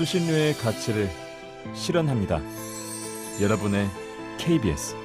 수신료의 가치를 실현합니다. 여러분의 KBS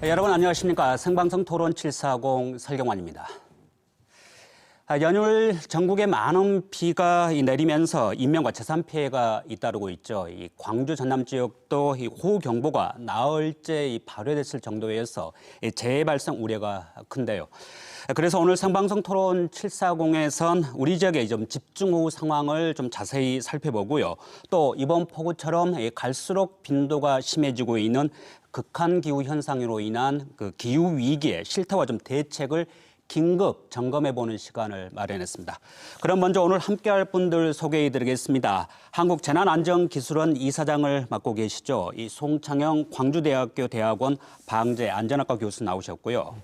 여러분 안녕하십니까. 생방송 토론 740 설경환입니다. 연일 전국에 많은 비가 내리면서 인명과 재산 피해가 잇따르고 있죠. 이 광주 전남 지역도 이 호우경보가 나흘째 발효됐을 정도여서 재해 발생 우려가 큰데요. 그래서 오늘 생방송 토론 740에선 우리 지역의 좀 집중호우 상황을 좀 자세히 살펴보고요. 또 이번 폭우처럼 갈수록 빈도가 심해지고 있는 극한 기후 현상으로 인한 그 기후 위기의 실태와 좀 대책을 긴급 점검해보는 시간을 마련했습니다. 그럼 먼저 오늘 함께할 분들 소개해드리겠습니다. 한국재난안전기술원 이사장을 맡고 계시죠. 이 송창영 광주대학교 대학원 방재안전학과 교수 나오셨고요.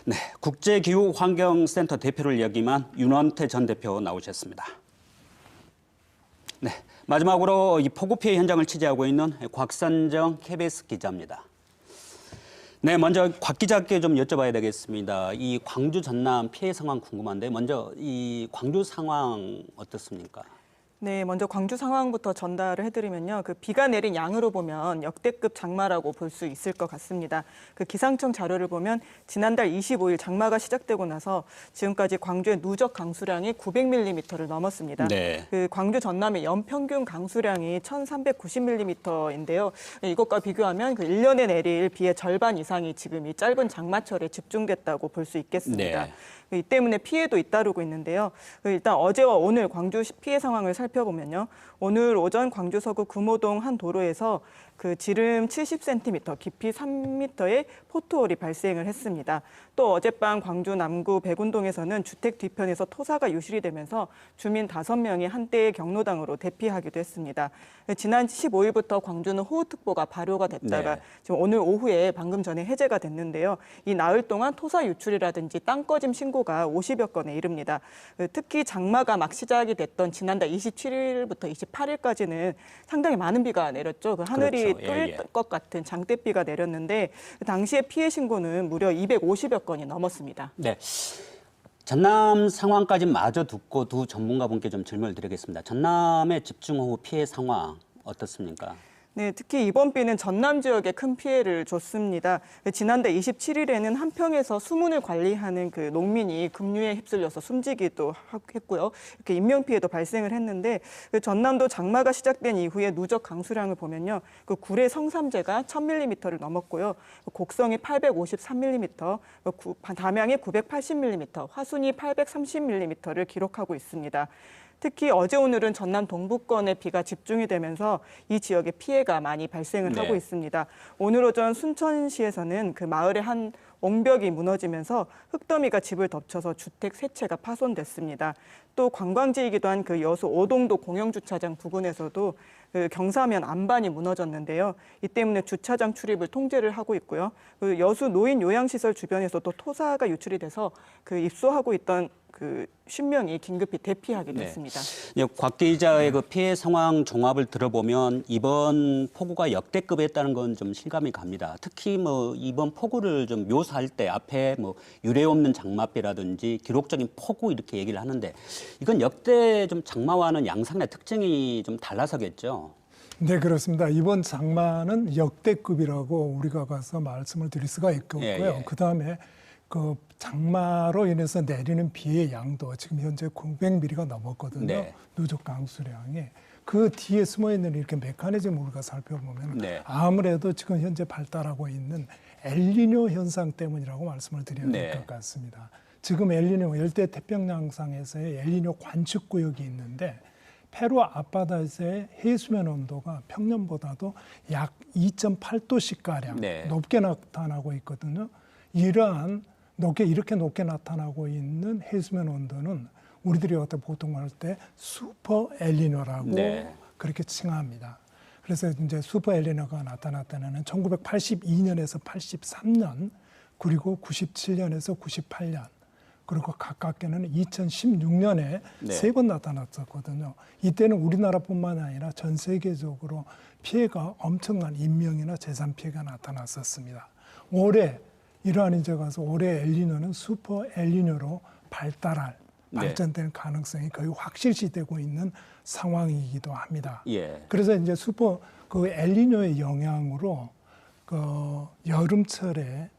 네, 국제기후환경센터 대표를 역임한 윤원태 전 대표 나오셨습니다. 네, 마지막으로 이 폭우 피해 현장을 취재하고 있는 곽선정 KBS 기자입니다. 네, 먼저 곽 기자께 좀 여쭤봐야 되겠습니다. 이 광주 전남 피해 상황 궁금한데 먼저 이 광주 상황 어떻습니까? 네, 먼저 광주 상황부터 전달을 해드리면요. 그 비가 내린 양으로 보면 역대급 장마라고 볼 수 있을 것 같습니다. 그 기상청 자료를 보면 지난달 25일 장마가 시작되고 나서 지금까지 광주의 누적 강수량이 900mm를 넘었습니다. 네. 그 광주 전남의 연평균 강수량이 1,390mm인데요. 이것과 비교하면 그 1년에 내릴 비의 절반 이상이 지금 이 짧은 장마철에 집중됐다고 볼 수 있겠습니다. 네. 이 때문에 피해도 잇따르고 있는데요. 일단 어제와 오늘 광주 피해 상황을 살펴보면요. 오늘 오전 광주 서구 금호동 한 도로에서 그 지름 70cm, 깊이 3m의 포트홀이 발생을 했습니다. 또 어젯밤 광주 남구 백운동에서는 주택 뒤편에서 토사가 유실이 되면서 주민 5명이 한때의 경로당으로 대피하기도 했습니다. 지난 15일부터 광주는 호우특보가 발효가 됐다가 지금 오늘 오후에 방금 전에 해제가 됐는데요. 이 나흘 동안 토사 유출이라든지 땅 꺼짐 신고가 50여 건에 이릅니다. 특히 장마가 막 시작이 됐던 지난달 27일부터 28일까지는 상당히 많은 비가 내렸죠. 그 하늘이 뚫릴 것 같은 장대비가 내렸는데 당시에 피해 신고는 무려 250여 건이 넘었습니다. 네. 전남 상황까지 마저 듣고 두 전문가분께 좀 질문을 드리겠습니다. 전남의 집중호우 피해 상황 어떻습니까? 네, 특히 이번 비는 전남 지역에 큰 피해를 줬습니다. 지난달 27일에는 한평에서 수문을 관리하는 그 농민이 급류에 휩쓸려서 숨지기도 했고요. 이렇게 인명 피해도 발생을 했는데 그 전남도 장마가 시작된 이후에 누적 강수량을 보면요, 그 구례 성삼재가 1,000mm를 넘었고요, 곡성이 853mm, 담양이 980mm, 화순이 830mm를 기록하고 있습니다. 특히 어제 오늘은 전남 동부권에 비가 집중이 되면서 이 지역에 피해가 많이 발생을 하고 있습니다. 오늘 오전 순천시에서는 그 마을의 한 옹벽이 무너지면서 흙더미가 집을 덮쳐서 주택 3채가 파손됐습니다. 또 관광지이기도 한 그 여수 오동도 공영주차장 부근에서도 그 경사면 안반이 무너졌는데요. 이 때문에 주차장 출입을 통제를 하고 있고요. 그 여수 노인 요양시설 주변에서도 토사가 유출이 돼서 그 입소하고 있던 그 10명이 긴급히 대피하게 됐습니다. 곽 기자의 그 피해 상황 종합을 들어보면 이번 폭우가 역대급이었다는 건 좀 실감이 갑니다. 특히 뭐 이번 폭우를 좀 묘사할 때 앞에 뭐 유례 없는 장마비라든지 기록적인 폭우 이렇게 얘기를 하는데 이건 역대 좀 장마와는 양상의 특징이 좀 달라서겠죠. 네, 그렇습니다. 이번 장마는 역대급이라고 우리가 가서 말씀을 드릴 수가 있고요. 예. 그다음에 그 장마로 인해서 내리는 비의 양도 지금 현재 900mm가 넘었거든요. 네. 누적 강수량이. 그 뒤에 숨어 있는 이렇게 메커니즘을 우리가 살펴보면 네. 아무래도 지금 현재 발달하고 있는 엘니뇨 현상 때문이라고 말씀을 드려야 될 네. 것 같습니다. 지금 엘니뇨 열대 태평양상에서의 엘니뇨 관측 구역이 있는데 페루 앞바다에서의 해수면 온도가 평년보다도 약 2.8도씩 가량 네. 높게 나타나고 있거든요. 이러한 이렇게 높게 나타나고 있는 해수면 온도는 우리들이 보통 할 때 슈퍼 엘니뇨라고 네. 그렇게 칭합니다. 그래서 이제 슈퍼 엘니뇨가 나타났다는 1982년에서 83년 그리고 97년에서 98년 그리고 가깝게는 2016년에 네. 3번 나타났었거든요. 이때는 우리나라뿐만 아니라 전 세계적으로 피해가 엄청난 인명이나 재산 피해가 나타났었습니다. 올해 이러한 이제 가서 올해 엘니뇨는 슈퍼 엘니뇨로 발전될 가능성이 거의 확실시되고 있는 상황이기도 합니다. 예. 그래서 이제 그 엘니뇨의 영향으로 그 여름철에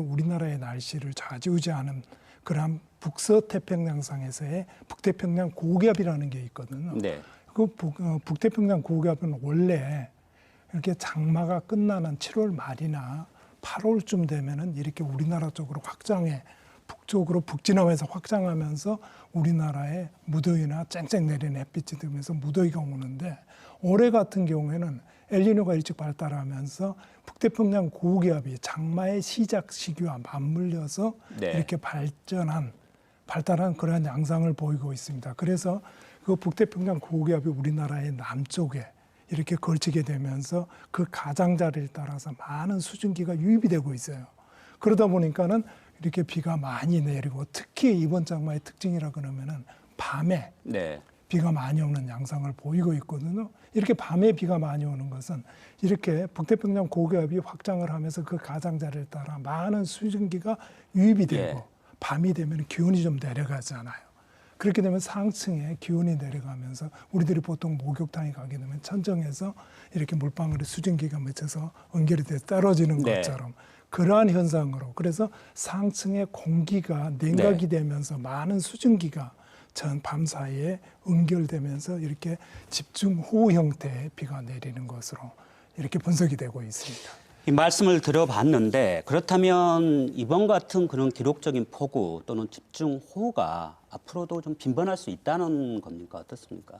우리나라의 날씨를 좌지우지하는 그런 북서태평양상에서의 북태평양 고기압이라는 게 있거든요. 네. 그 북태평양 고기압은 원래 이렇게 장마가 끝나는 7월 말이나 8월쯤 되면은 이렇게 우리나라 쪽으로 북쪽으로 북진하면서 확장하면서 우리나라에 무더위나 쨍쨍 내리는 햇빛이 들면서 무더위가 오는데 올해 같은 경우에는 엘니뇨가 일찍 발달하면서 북태평양 고기압이 장마의 시작 시기와 맞물려서 네. 이렇게 발달한 그러한 양상을 보이고 있습니다. 그래서 그 북태평양 고기압이 우리나라의 남쪽에 이렇게 걸치게 되면서 그 가장자리를 따라서 많은 수증기가 유입이 되고 있어요. 그러다 보니까는 이렇게 비가 많이 내리고 특히 이번 장마의 특징이라 그러면은 밤에 네. 비가 많이 오는 양상을 보이고 있거든요. 이렇게 밤에 비가 많이 오는 것은 이렇게 북태평양 고기압이 확장을 하면서 그 가장자리를 따라 많은 수증기가 유입이 되고 예. 밤이 되면 기온이 좀 내려가잖아요. 그렇게 되면 상층에 기온이 내려가면서 우리들이 보통 목욕탕에 가게 되면 천정에서 이렇게 물방울에 수증기가 맺혀서 연결이 돼서 떨어지는 네. 것처럼 그러한 현상으로 그래서 상층에 공기가 냉각이 네. 되면서 많은 수증기가 전 밤 사이에 응결되면서 이렇게 집중호우 형태의 비가 내리는 것으로 이렇게 분석이 되고 있습니다. 이 말씀을 들어봤는데 그렇다면 이번 같은 그런 기록적인 폭우 또는 집중 호우가 앞으로도 좀 빈번할 수 있다는 겁니까? 어떻습니까?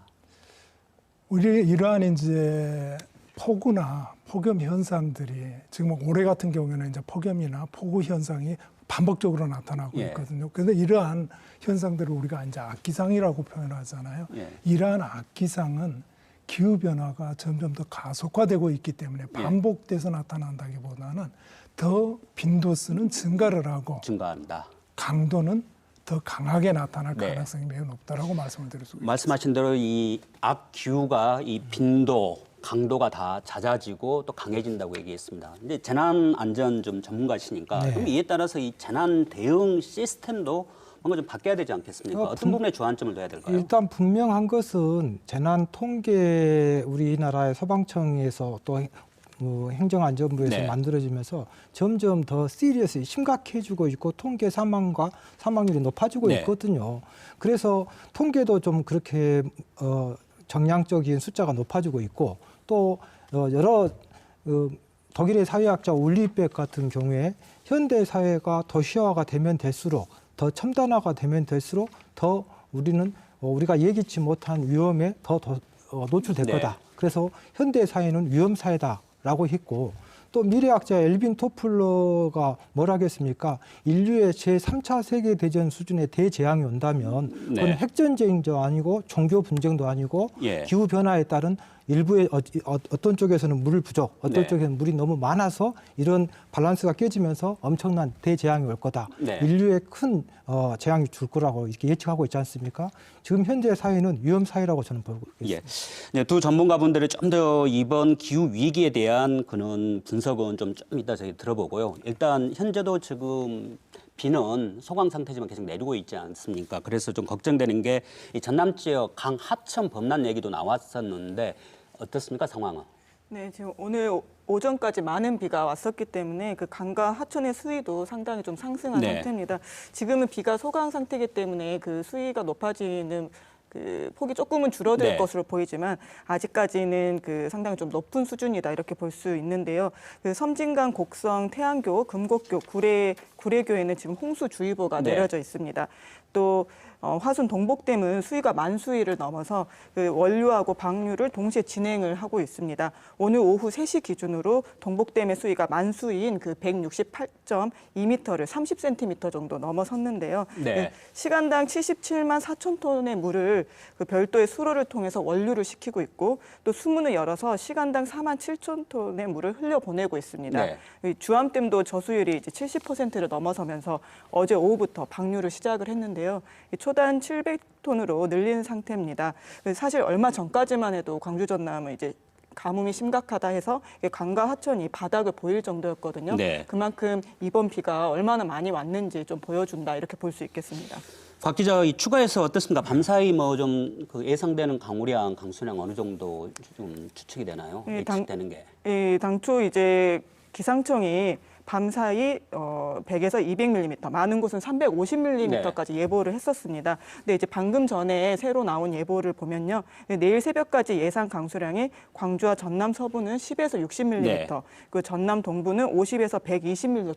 우리 이러한 이제 폭우나 폭염 현상들이 지금 올해 같은 경우에는 이제 폭염이나 폭우 현상이 반복적으로 나타나고 예. 있거든요. 그런데 이러한 현상들을 우리가 이제 악기상이라고 표현하잖아요. 예. 이러한 악기상은 기후 변화가 점점 더 가속화되고 있기 때문에 반복돼서 나타난다기보다는 더 빈도수는 증가를 하고 증가한다. 강도는 더 강하게 나타날 네. 가능성이 매우 높다라고 말씀을 드릴 수 있습니다. 말씀하신 대로 이 악기후가 이 빈도, 강도가 다 잦아지고 또 강해진다고 얘기했습니다. 근데 재난안전 좀 전문가시니까 네. 그럼 이에 따라서 이 재난 대응 시스템도 뭔가 좀 바뀌어야 되지 않겠습니까? 어떤 부분에 주안점을 둬야 될까요? 일단 분명한 것은 재난 통계 우리나라의 소방청에서 또 행정안전부에서 네. 만들어지면서 점점 더 시리어스 심각해지고 있고 통계 사망률이 높아지고 네. 있거든요. 그래서 통계도 좀 그렇게 정량적인 숫자가 높아지고 있고 또 여러 독일의 사회학자 울리백 같은 경우에 현대 사회가 도시화가 되면 될수록 더 첨단화가 되면 될수록 더 우리는 우리가 예기치 못한 위험에 더 노출될 네. 거다. 그래서 현대 사회는 위험 사회다라고 했고 또 미래학자 엘빈 토플러가 뭘 하겠습니까? 인류의 제3차 세계대전 수준의 대재앙이 온다면 그건 네. 핵전쟁도 아니고 종교 분쟁도 아니고 예. 기후변화에 따른 일부의 어떤 쪽에서는 물 부족, 어떤 네. 쪽에서는 물이 너무 많아서 이런 밸런스가 깨지면서 엄청난 대재앙이 올 거다. 네. 인류에 큰 재앙이 줄 거라고 이렇게 예측하고 있지 않습니까? 지금 현재 사회는 위험 사회라고 저는 보고 있습니다. 예. 네, 두 전문가분들의 좀 더 이번 기후 위기에 대한 그런 분석은 좀 이따 저희 들어보고요. 일단 현재도 지금 비는 소강 상태지만 계속 내리고 있지 않습니까? 그래서 좀 걱정되는 게 이 전남 지역 강 하천 범람 얘기도 나왔었는데 어떻습니까, 상황은? 네, 지금 오늘 오전까지 많은 비가 왔었기 때문에 그 강과 하천의 수위도 상당히 좀 상승한 네. 상태입니다. 지금은 비가 소강 상태이기 때문에 그 수위가 높아지는 그 폭이 조금은 줄어들 네. 것으로 보이지만 아직까지는 그 상당히 좀 높은 수준이다 이렇게 볼 수 있는데요. 그 섬진강, 곡성, 태안교, 금곡교, 구례교에는 지금 홍수주의보가 네. 내려져 있습니다. 또 화순 동복댐은 수위가 만수위를 넘어서 그 원류하고 방류를 동시에 진행을 하고 있습니다. 오늘 오후 3시 기준으로 동복댐의 수위가 만수위인 그 168.2m를 30cm 정도 넘어섰는데요. 네. 그 시간당 77만 4천 톤의 물을 그 별도의 수로를 통해서 원류를 시키고 있고 또 수문을 열어서 시간당 4만 7천 톤의 물을 흘려보내고 있습니다. 네. 이 주암댐도 저수율이 이제 70%를 넘어서면서 어제 오후부터 방류를 시작을 했는데요. 이 초단 700톤으로 늘린 상태입니다. 사실 얼마 전까지만 해도 광주 전남은 이제 가뭄이 심각하다 해서 강과 하천이 바닥을 보일 정도였거든요. 네. 그만큼 이번 비가 얼마나 많이 왔는지 좀 보여준다 이렇게 볼 수 있겠습니다. 곽 기자, 이 추가해서 어떻습니까? 밤사이 뭐 좀 그 예상되는 강우량, 강수량 어느 정도 좀 추측이 되나요? 예, 예측되는 게. 당초 이제 기상청이 밤사이 100에서 200mm, 많은 곳은 350mm까지 예보를 했었습니다. 근데 이제 방금 전에 새로 나온 예보를 보면요. 내일 새벽까지 예상 강수량이 광주와 전남 서부는 10에서 60mm, 네. 그 전남 동부는 50에서 120mm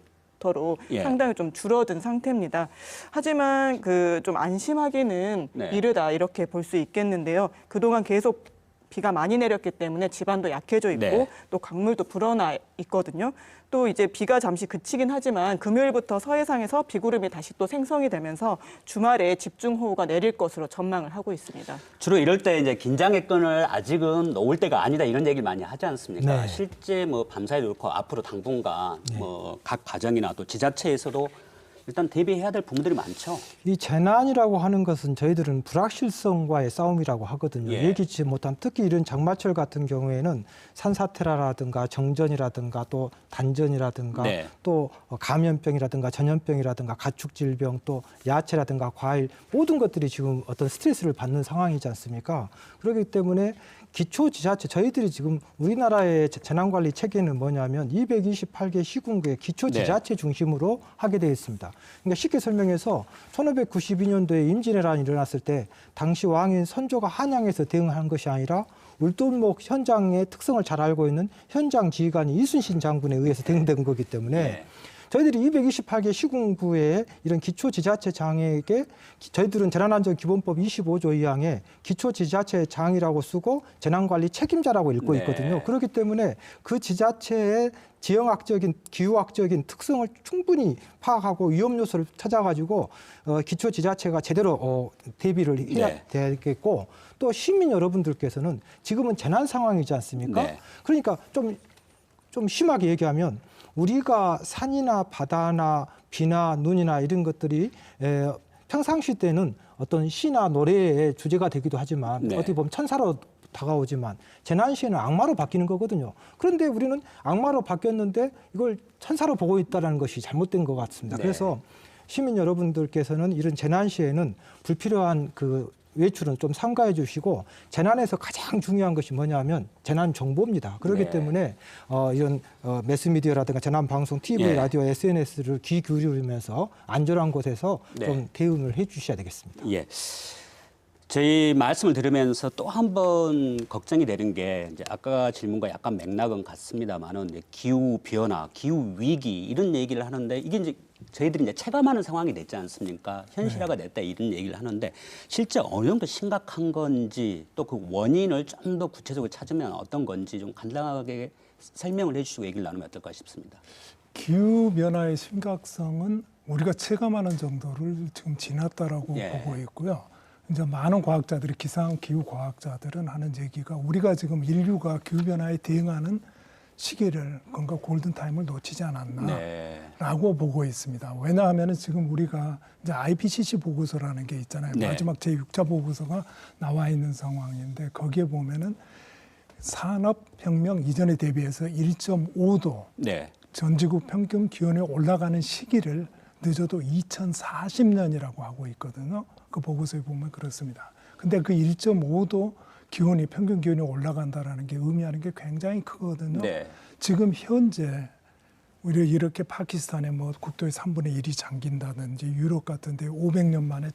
로 예. 상당히 좀 줄어든 상태입니다. 하지만 그 좀 안심하기는 네. 이르다 이렇게 볼 수 있겠는데요. 그동안 계속 비가 많이 내렸기 때문에 지반도 약해져 있고 네. 또 강물도 불어나 있거든요. 또 이제 비가 잠시 그치긴 하지만 금요일부터 서해상에서 비구름이 다시 또 생성이 되면서 주말에 집중호우가 내릴 것으로 전망을 하고 있습니다. 주로 이럴 때 이제 긴장의 끈을 아직은 놓을 때가 아니다 이런 얘기를 많이 하지 않습니까? 네. 실제 뭐 밤사이도 그렇고 앞으로 당분간 뭐 각 가정이나 또 지자체에서도 일단 대비해야 될 부분들이 많죠. 이 재난이라고 하는 것은 저희들은 불확실성과의 싸움이라고 하거든요. 예. 예기치 못한 특히 이런 장마철 같은 경우에는 산사태라든가 정전이라든가 또 단전이라든가 네. 또 감염병이라든가 전염병이라든가 가축질병 또 야채라든가 과일 모든 것들이 지금 어떤 스트레스를 받는 상황이지 않습니까? 그렇기 때문에 기초지자체 저희들이 지금 우리나라의 재난관리 체계는 뭐냐면 228개 시군구의 기초지자체 중심으로 하게 되어 있습니다. 그러니까 쉽게 설명해서 1592년도에 임진왜란이 일어났을 때 당시 왕인 선조가 한양에서 대응한 것이 아니라 울돌목 현장의 특성을 잘 알고 있는 현장 지휘관이 이순신 장군에 의해서 대응된 거기 때문에 네. 저희들이 228개 시군구의 이런 기초지자체장에게 저희들은 재난안전기본법 25조 2항에 기초지자체장이라고 쓰고 재난관리 책임자라고 읽고 네. 있거든요. 그렇기 때문에 그 지자체의 지형학적인 기후학적인 특성을 충분히 파악하고 위험 요소를 찾아가지고 기초지자체가 제대로 대비를 해야 네. 되겠고 또 시민 여러분들께서는 지금은 재난 상황이지 않습니까? 네. 그러니까 좀 심하게 얘기하면 우리가 산이나 바다나 비나 눈이나 이런 것들이 평상시 때는 어떤 시나 노래의 주제가 되기도 하지만 네. 어떻게 보면 천사로 다가오지만 재난 시에는 악마로 바뀌는 거거든요. 그런데 우리는 악마로 바뀌었는데 이걸 천사로 보고 있다는 것이 잘못된 것 같습니다. 네. 그래서 시민 여러분들께서는 이런 재난 시에는 불필요한 그 외출은 좀 삼가해 주시고 재난에서 가장 중요한 것이 뭐냐면 재난 정보입니다. 그렇기 네. 때문에 이런 매스미디어라든가 재난 방송, TV, 예. 라디오, SNS를 귀 기울이면서 안전한 곳에서 네. 좀 대응을 해 주셔야 되겠습니다. 예. 저희 말씀을 들으면서 또 한 번 걱정이 되는 게 이제 아까 질문과 약간 맥락은 같습니다만은 기후 변화, 기후 위기 이런 얘기를 하는데 이게 이제 저희들이 이제 체감하는 상황이 됐지 않습니까? 현실화가 됐다 이런 얘기를 하는데 실제 어느 정도 심각한 건지 또 그 원인을 좀 더 구체적으로 찾으면 어떤 건지 좀 간단하게 설명을 해주시고 얘기를 나누면 어떨까 싶습니다. 기후 변화의 심각성은 우리가 체감하는 정도를 지금 지났다라고 예. 보고 있고요. 이제 많은 과학자들이 기상 기후 과학자들은 하는 얘기가 우리가 지금 인류가 기후 변화에 대응하는 시기를 뭔가 골든 타임을 놓치지 않았나라고 네. 보고 있습니다. 왜냐하면 지금 우리가 이제 IPCC 보고서라는 게 있잖아요. 네. 마지막 제6차 보고서가 나와 있는 상황인데 거기에 보면은 산업혁명 이전에 대비해서 1.5도 네. 전지구 평균 기온이 올라가는 시기를 늦어도 2040년이라고 하고 있거든요. 그 보고서에 보면 그렇습니다. 근데 그 1.5도 기온이 평균 기온이 올라간다라는 게 의미하는 게 굉장히 크거든요. 네. 지금 현재 우리가 이렇게 파키스탄에 뭐 국토의 3분의 1이 잠긴다든지 유럽 같은 데 500년 만에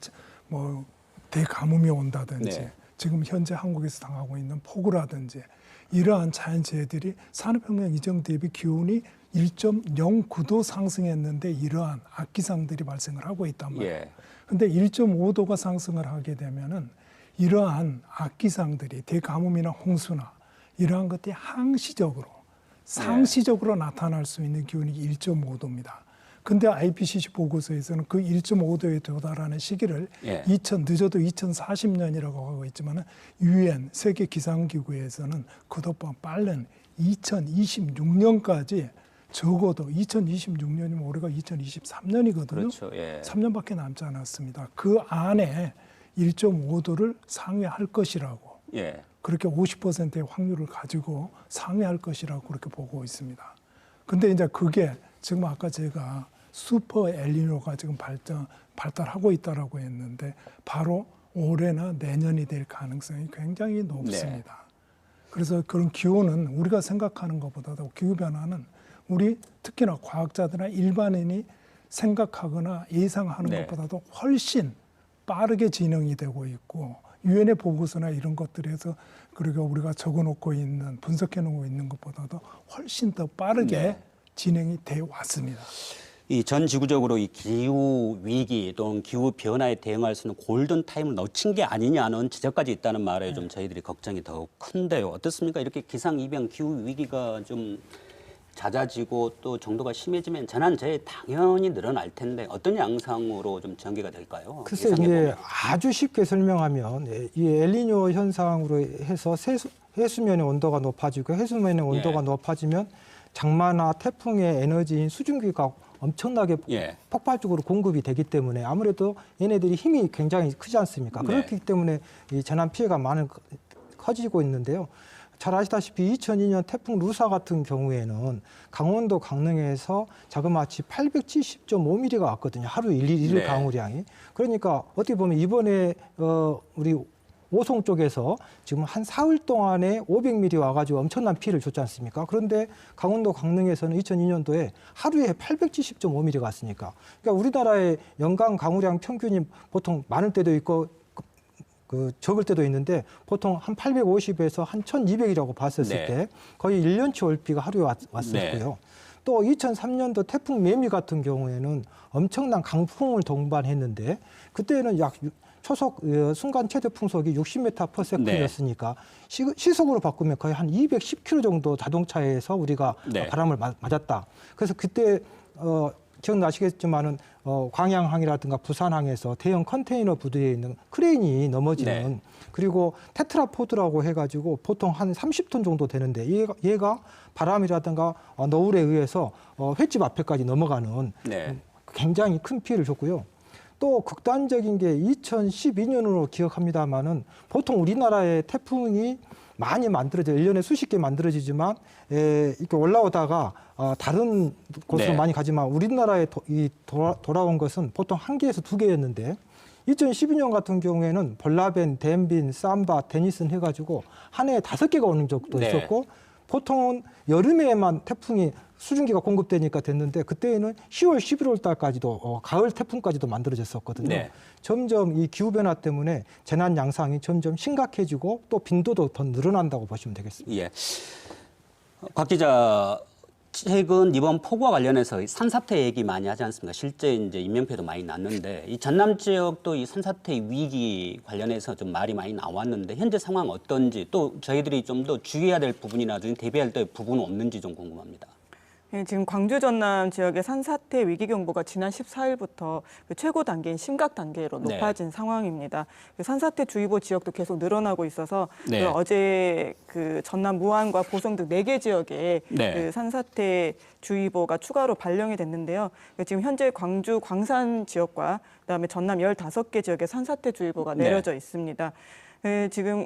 뭐 대가뭄이 온다든지 네. 지금 현재 한국에서 당하고 있는 폭우라든지 이러한 자연재해들이 산업혁명 이전 대비 기온이 1.09도 상승했는데 이러한 악기상들이 발생을 하고 있단 말이에요. 예. 근데 1.5도가 상승을 하게 되면은 이러한 악기상들이 대가뭄이나 홍수나 이러한 것들이 항시적으로 상시적으로 나타날 수 있는 기온이 1.5도입니다. 근데 IPCC 보고서에서는 그 1.5도에 도달하는 시기를 예. 늦어도 2040년이라고 하고 있지만 UN 세계 기상기구에서는 그것보다 빠른 2026년까지 적어도 2026년이면 올해가 2023년이거든요. 그렇죠. 예. 3년밖에 남지 않았습니다. 그 안에 1.5도를 상회할 것이라고 예. 그렇게 50%의 확률을 가지고 상회할 것이라고 그렇게 보고 있습니다. 근데 이제 그게 지금 아까 제가 슈퍼 엘니뇨가 지금 발달하고 있다라고 했는데 바로 올해나 내년이 될 가능성이 굉장히 높습니다. 네. 그래서 그런 기온은 우리가 생각하는 것보다도 기후변화는 우리 특히나 과학자들이나 일반인이 생각하거나 예상하는 네. 것보다도 훨씬 빠르게 진행이 되고 있고 유엔의 보고서나 이런 것들에서 그리고 우리가 적어놓고 있는 분석해놓고 있는 것보다도 훨씬 더 빠르게 네. 진행이 돼 왔습니다. 이 전 지구적으로 이 기후 위기 또는 기후 변화에 대응할 수 있는 골든 타임을 놓친 게 아니냐는 지적까지 있다는 말에 좀 저희들이 걱정이 더 큰데요. 어떻습니까? 이렇게 기상 이변 기후 위기가 좀 잦아지고 또 정도가 심해지면 재난재해 당연히 늘어날 텐데 어떤 양상으로 좀 전개가 될까요? 글쎄 예상해 이제 보면. 아주 쉽게 설명하면 이 엘니뇨 현상으로 해서 해수면의 온도가 높아지고 해수면의 온도가 예. 높아지면 장마나 태풍의 에너지인 수증기가 엄청나게 예. 폭발적으로 공급이 되기 때문에 아무래도 얘네들이 힘이 굉장히 크지 않습니까? 네. 그렇기 때문에 이 재난 피해가 커지고 있는데요. 잘 아시다시피 2002년 태풍 루사 같은 경우에는 강원도 강릉에서 자그마치 870.5mm가 왔거든요. 하루 일일 네. 강우량이. 그러니까 어떻게 보면 이번에 우리 오송 쪽에서 지금 한 사흘 동안에 500mm 와가지고 엄청난 피해를 줬지 않습니까? 그런데 강원도 강릉에서는 2002년도에 하루에 870.5mm가 왔으니까. 그러니까 우리나라의 연간 강우량 평균이 보통 많을 때도 있고 적을 때도 있는데 보통 한 850에서 한 1200이라고 봤었을 네. 때 거의 1년치 올 비가 하루에 왔었고요. 네. 또 2003년도 태풍 매미 같은 경우에는 엄청난 강풍을 동반했는데 그때는 약 초속 순간 최대 풍속이 60m/s였으니까 시속으로 바꾸면 거의 한 210km 정도 자동차에서 우리가 네. 바람을 맞았다. 그래서 그때 기억나시겠지만은 광양항이라든가 부산항에서 대형 컨테이너 부두에 있는 크레인이 넘어지는 네. 그리고 테트라포드라고 해가지고 보통 한 30톤 정도 되는데 얘가 바람이라든가 너울에 의해서 횟집 앞에까지 넘어가는 네. 굉장히 큰 피해를 줬고요. 또 극단적인 게 2012년으로 기억합니다마는 보통 우리나라의 태풍이 많이 만들어져 1년에 수십 개 만들어지지만 이렇게 올라오다가 다른 곳으로 네. 많이 가지만 우리나라에 돌아온 것은 보통 1개에서 2개였는데 2012년 같은 경우에는 볼라벤, 덴빈, 삼바, 데니슨 해가지고 한 해에 5개가 오는 적도 네. 있었고 보통은 여름에만 태풍이 수증기가 공급되니까 됐는데 그때는 10월, 11월 달까지도 가을 태풍까지도 만들어졌었거든요. 네. 점점 이 기후 변화 때문에 재난 양상이 점점 심각해지고 또 빈도도 더 늘어난다고 보시면 되겠습니다. 예. 곽 기자, 최근 이번 폭우와 관련해서 산사태 얘기 많이 하지 않습니까? 실제 이제 인명피해도 많이 났는데 이 전남 지역도 이 산사태 위기 관련해서 좀 말이 많이 나왔는데 현재 상황 어떤지 또 저희들이 좀 더 주의해야 될 부분이라든지 대비할 때 부분은 없는지 좀 궁금합니다. 예, 지금 광주 전남 지역의 산사태 위기 경보가 지난 14일부터 그 최고 단계인 심각 단계로 네. 높아진 상황입니다. 그 산사태 주의보 지역도 계속 늘어나고 있어서 네. 그 어제 그 전남 무안과 보성 등 4개 지역에 네. 그 산사태 주의보가 추가로 발령이 됐는데요. 지금 현재 광주 광산 지역과 그다음에 전남 15개 지역에 산사태 주의보가 네. 내려져 있습니다. 지금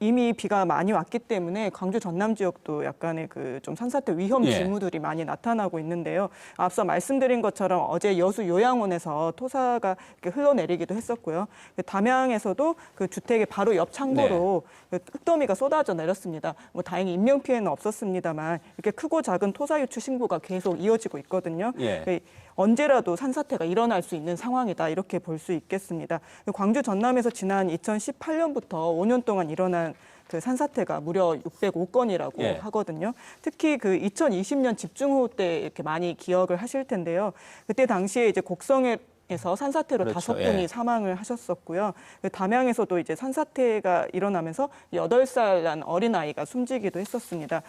이미 비가 많이 왔기 때문에 광주 전남 지역도 약간의 그 좀 산사태 위험 예. 징후들이 많이 나타나고 있는데요. 앞서 말씀드린 것처럼 어제 여수 요양원에서 토사가 이렇게 흘러내리기도 했었고요. 담양에서도 그 주택의 바로 옆 창고로 그 흙더미가 쏟아져 내렸습니다. 뭐 다행히 인명 피해는 없었습니다만 이렇게 크고 작은 토사 유출 신고가 계속 이어지고 있거든요. 예. 언제라도 산사태가 일어날 수 있는 상황이다 이렇게 볼 수 있겠습니다. 광주 전남에서 지난 2018년부터 5년 동안 일어난 그 산사태가 무려 605건이라고 예. 하거든요. 특히 그 2020년 집중호우 때 이렇게 많이 기억을 하실 텐데요. 그때 당시에 이제 곡성에서 산사태로 그렇죠. 5분이 예. 사망을 하셨었고요. 그 담양에서도 이제 산사태가 일어나면서 8살 난 어린아이가 숨지기도 했었습니다.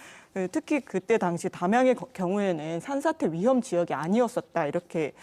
특히 그때 당시 담양의 경우에는 산사태 위험 지역이 아니었었다 이렇게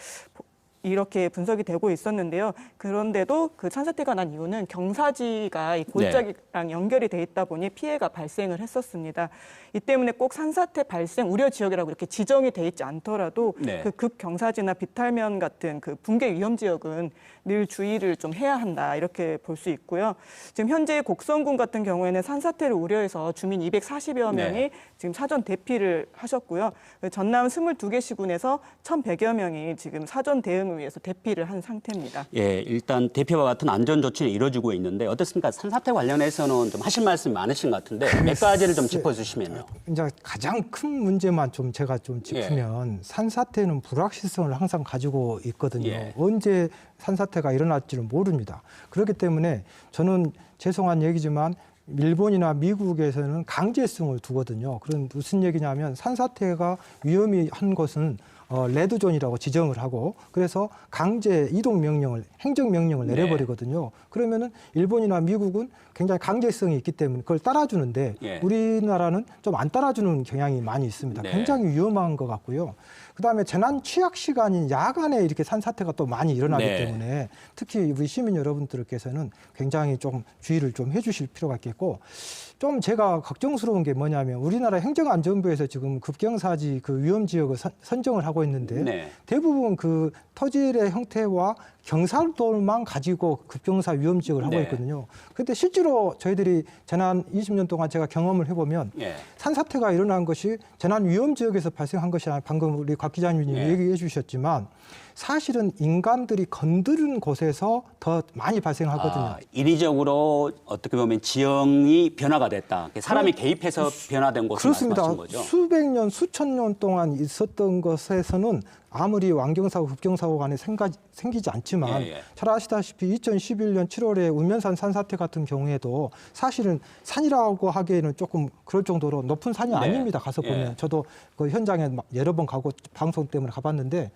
분석이 되고 있었는데요. 그런데도 그 산사태가 난 이유는 경사지가 이 골짜기랑 연결이 돼 있다 보니 피해가 발생을 했었습니다. 이 때문에 꼭 산사태 발생 우려 지역이라고 이렇게 지정이 돼 있지 않더라도 네. 그 급경사지나 비탈면 같은 그 붕괴 위험 지역은 늘 주의를 좀 해야 한다 이렇게 볼 수 있고요. 지금 현재 곡성군 같은 경우에는 산사태를 우려해서 주민 240여 명이 네. 지금 사전 대피를 하셨고요. 전남 22개 시군에서 1,100여 명이 지금 사전 대응을 위해서 대피를 한 상태입니다. 예, 일단 대피와 같은 안전 조치는 이루어지고 있는데 어떻습니까? 산사태 관련해서는 좀 하실 말씀이 많으신 것 같은데 몇 가지를 좀 짚어주시면요. 이제 가장 큰 문제만 좀 제가 좀 짚으면 산사태는 불확실성을 항상 가지고 있거든요. 예. 언제 산사태가 일어날지는 모릅니다. 그렇기 때문에 저는 죄송한 얘기지만 일본이나 미국에서는 강제성을 두거든요. 그런 무슨 얘기냐면 산사태가 위험한 것은 레드존이라고 지정을 하고 그래서 강제 이동 명령을 행정 명령을 내려버리거든요. 그러면은 일본이나 미국은 굉장히 강제성이 있기 때문에 그걸 따라주는데 예. 우리나라는 좀 안 따라주는 경향이 많이 있습니다. 네. 굉장히 위험한 것 같고요. 그다음에 재난 취약 시간인 야간에 이렇게 산사태가 또 많이 일어나기 네. 때문에 특히 우리 시민 여러분들께서는 굉장히 좀 주의를 좀 해주실 필요가 있겠고 좀 제가 걱정스러운 게 뭐냐면 우리나라 행정안전부에서 지금 급경사지 그 위험 지역을 선정을 하고 있는데 네. 대부분 그 토지의 형태와 경사도만 가지고 급경사 위험 지역을 하고 네. 있거든요. 그런데 실제로 저희들이 지난 20년 동안 제가 경험을 해보면 예. 산사태가 일어난 것이 재난 위험 지역에서 발생한 것이 아니라 방금 우리 곽 기자님이 예. 얘기해 주셨지만 사실은 인간들이 건드린 곳에서 더 많이 발생하거든요. 아, 인위적으로 어떻게 보면 지형이 변화가 됐다. 사람이 개입해서 변화된 것을 그렇습니다. 말씀하신 거죠. 수백 년, 수천 년 동안 있었던 것에서는 아무리 완경사고 급경사고 간에 생기지 않지만 예, 예. 잘 아시다시피 2011년 7월에 운면산 산사태 같은 경우에도 사실은 산이라고 하기에는 조금 그럴 정도로 높은 산이 네. 아닙니다. 가서 예. 보면 저도 그 현장에 여러 번 가고 방송 때문에 가봤는데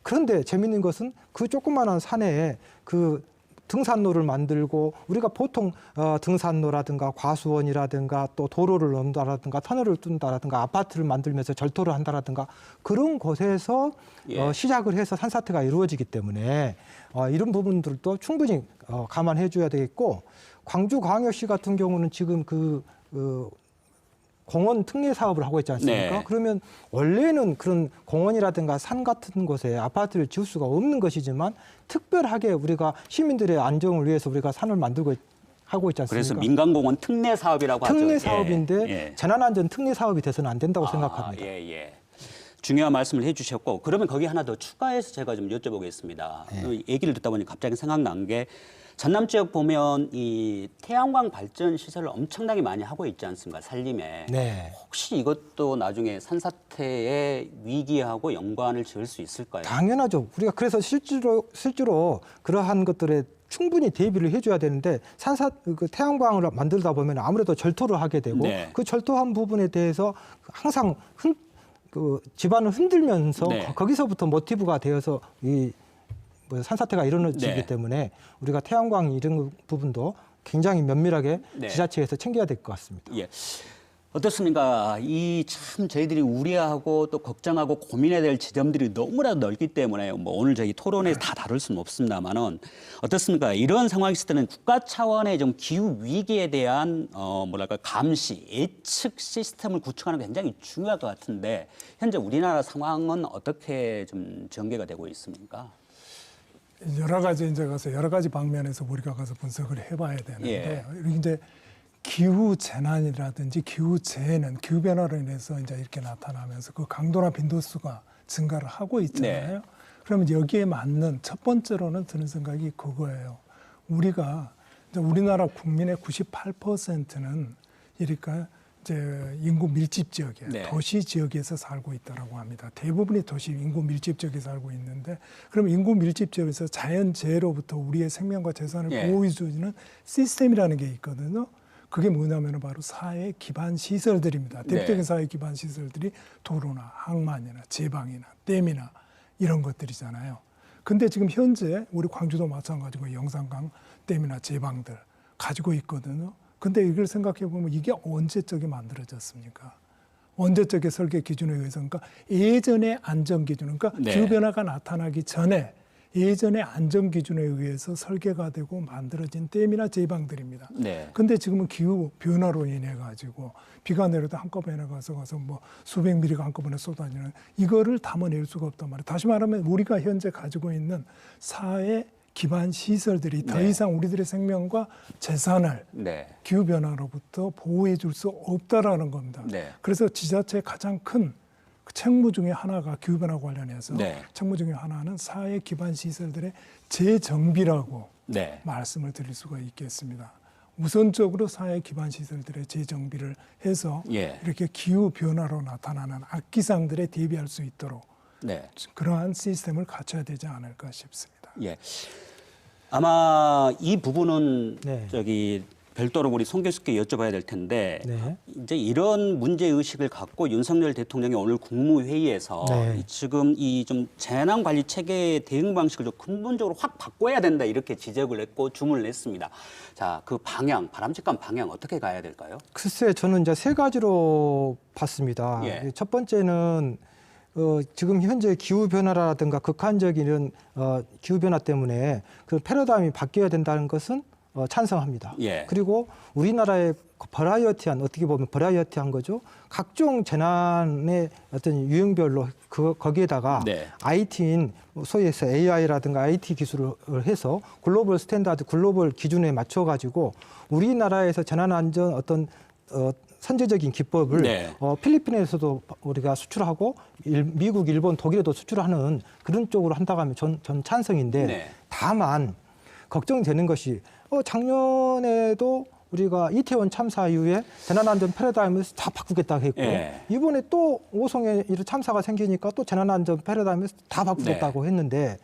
그런데 재밌는 것은 그 조그마한 산에 그 등산로를 만들고 우리가 보통 등산로라든가 과수원이라든가 또 도로를 놓는다라든가 터널을 뚫는다라든가 아파트를 만들면서 절토를 한다라든가 그런 곳에서 예. 시작을 해서 산사태가 이루어지기 때문에 이런 부분들도 충분히 감안해 줘야 되겠고 광주광역시 같은 경우는 지금 그 공원 특례 사업을 하고 있지 않습니까? 네. 그러면 원래는 그런 공원이라든가 산 같은 곳에 아파트를 지을 수가 없는 것이지만 특별하게 우리가 시민들의 안정을 위해서 우리가 산을 만들고 하고 있지 않습니까? 그래서 민간공원 특례 사업이라고 하죠. 특례 사업인데 예. 재난안전 특례 사업이 돼서는 안 된다고 생각합니다. 예, 예. 중요한 말씀을 해주셨고 그러면 거기 하나 더 추가해서 제가 좀 여쭤보겠습니다. 얘기를 듣다 보니 갑자기 생각난 게 전남 지역 보면 이 태양광 발전 시설을 엄청나게 많이 하고 있지 않습니까? 산림에. 네. 혹시 이것도 나중에 산사태의 위기하고 연관을 지을 수 있을까요? 당연하죠. 우리가 그래서 실제로 그러한 것들에 충분히 대비를 해줘야 되는데 그 태양광을 만들다 보면 아무래도 절토를 하게 되고 네. 그 절토한 부분에 대해서 항상 그 집안을 흔들면서 네. 거기서부터 모티브가 되어서 이 뭐 산사태가 일어나기 네. 때문에 우리가 태양광 이런 부분도 굉장히 면밀하게 네. 지자체에서 챙겨야 될 것 같습니다. 예. 어떻습니까? 이 참 저희들이 우려하고 또 걱정하고 고민해야 될 지점들이 너무나도 넓기 때문에 뭐 오늘 저희 토론에 다 다룰 수는 없습니다만은 어떻습니까? 이런 상황이 있을 때는 국가 차원의 좀 기후 위기에 대한 뭐랄까 감시, 예측 시스템을 구축하는 게 굉장히 중요할 것 같은데 현재 우리나라 상황은 어떻게 좀 전개가 되고 있습니까? 여러 가지 이제 가서 여러 가지 방면에서 우리가 가서 분석을 해봐야 되는데 이제 기후 재난이라든지 기후 재해는 기후 변화로 인해서 이제 이렇게 나타나면서 그 강도나 빈도수가 증가를 하고 있잖아요. 네. 그러면 여기에 맞는 첫 번째로는 드는 생각이 그거예요. 우리가 이제 우리나라 국민의 98%는 이러니까 이제 인구 밀집 지역이에요. 네. 도시 지역에서 살고 있다라고 합니다. 대부분이 도시 인구 밀집 지역에 살고 있는데, 그럼 인구 밀집 지역에서 자연재해로부터 우리의 생명과 재산을 예. 보호해 주는 시스템이라는 게 있거든요. 그게 뭐냐면 바로 사회 기반 시설들입니다. 대표적인 네. 사회 기반 시설들이 도로나 항만이나 제방이나 댐이나 이런 것들이잖아요. 근데 지금 현재 우리 광주도 마찬가지고 영산강 댐이나 제방들 가지고 있거든요. 근데 이걸 생각해 보면 이게 언제적에 만들어졌습니까? 언제적의 설계 기준에 의해서, 그러니까 예전의 안전 기준, 그러니까 네. 기후 변화가 나타나기 전에 예전의 안전 기준에 의해서 설계가 되고 만들어진 댐이나 제방들입니다. 네. 근데 지금은 기후 변화로 인해 가지고 비가 내려도 한꺼번에 가서 뭐 수백 미리가 한꺼번에 쏟아지는 이거를 담아낼 수가 없단 말이에요. 다시 말하면 우리가 현재 가지고 있는 사회 기반 시설들이 더 네. 이상 우리들의 생명과 재산을 네. 기후 변화로부터 보호해 줄 수 없다라는 겁니다. 네. 그래서 지자체의 가장 큰 책무 중에 하나가 기후 변화 관련해서 네. 책무 중에 하나는 사회 기반 시설들의 재정비라고 네. 말씀을 드릴 수가 있겠습니다. 우선적으로 사회 기반 시설들의 재정비를 해서 예. 이렇게 기후 변화로 나타나는 악기상들에 대비할 수 있도록 네. 그러한 시스템을 갖춰야 되지 않을까 싶습니다. 예. 아마 이 부분은 네. 저기 별도로 우리 송 교수께 여쭤봐야 될 텐데 네. 이제 이런 문제 의식을 갖고 윤석열 대통령이 오늘 국무회의에서 네. 지금 이 좀 재난 관리 체계의 대응 방식을 좀 근본적으로 확 바꿔야 된다 이렇게 지적을 했고 주문을 냈습니다. 자, 그 방향, 바람직한 방향 어떻게 가야 될까요? 글쎄, 저는 이제 세 가지로 봤습니다. 예. 첫 번째는 지금 현재 기후 변화라든가 극한적인 이런 기후 변화 때문에 그 패러다임이 바뀌어야 된다는 것은 찬성합니다. 예. 그리고 우리나라의 버라이어티한, 어떻게 보면 버라이어티한 거죠. 각종 재난의 어떤 유형별로 거기에다가 네. IT인 소위 해서 AI라든가 IT 기술을 해서 글로벌 스탠다드, 글로벌 기준에 맞춰 가지고 우리나라에서 재난 안전 어떤 선제적인 기법을 네. 필리핀에서도 우리가 수출하고 미국, 일본, 독일에도 수출하는 그런 쪽으로 한다고 하면 전 찬성인데 네. 다만 걱정되는 것이 작년에도 우리가 이태원 참사 이후에 재난안전 패러다임을 다 바꾸겠다고 했고 예. 이번에 또 오송에 이런 참사가 생기니까 또 재난안전 패러다임을 다 바꾸겠다고 네. 했는데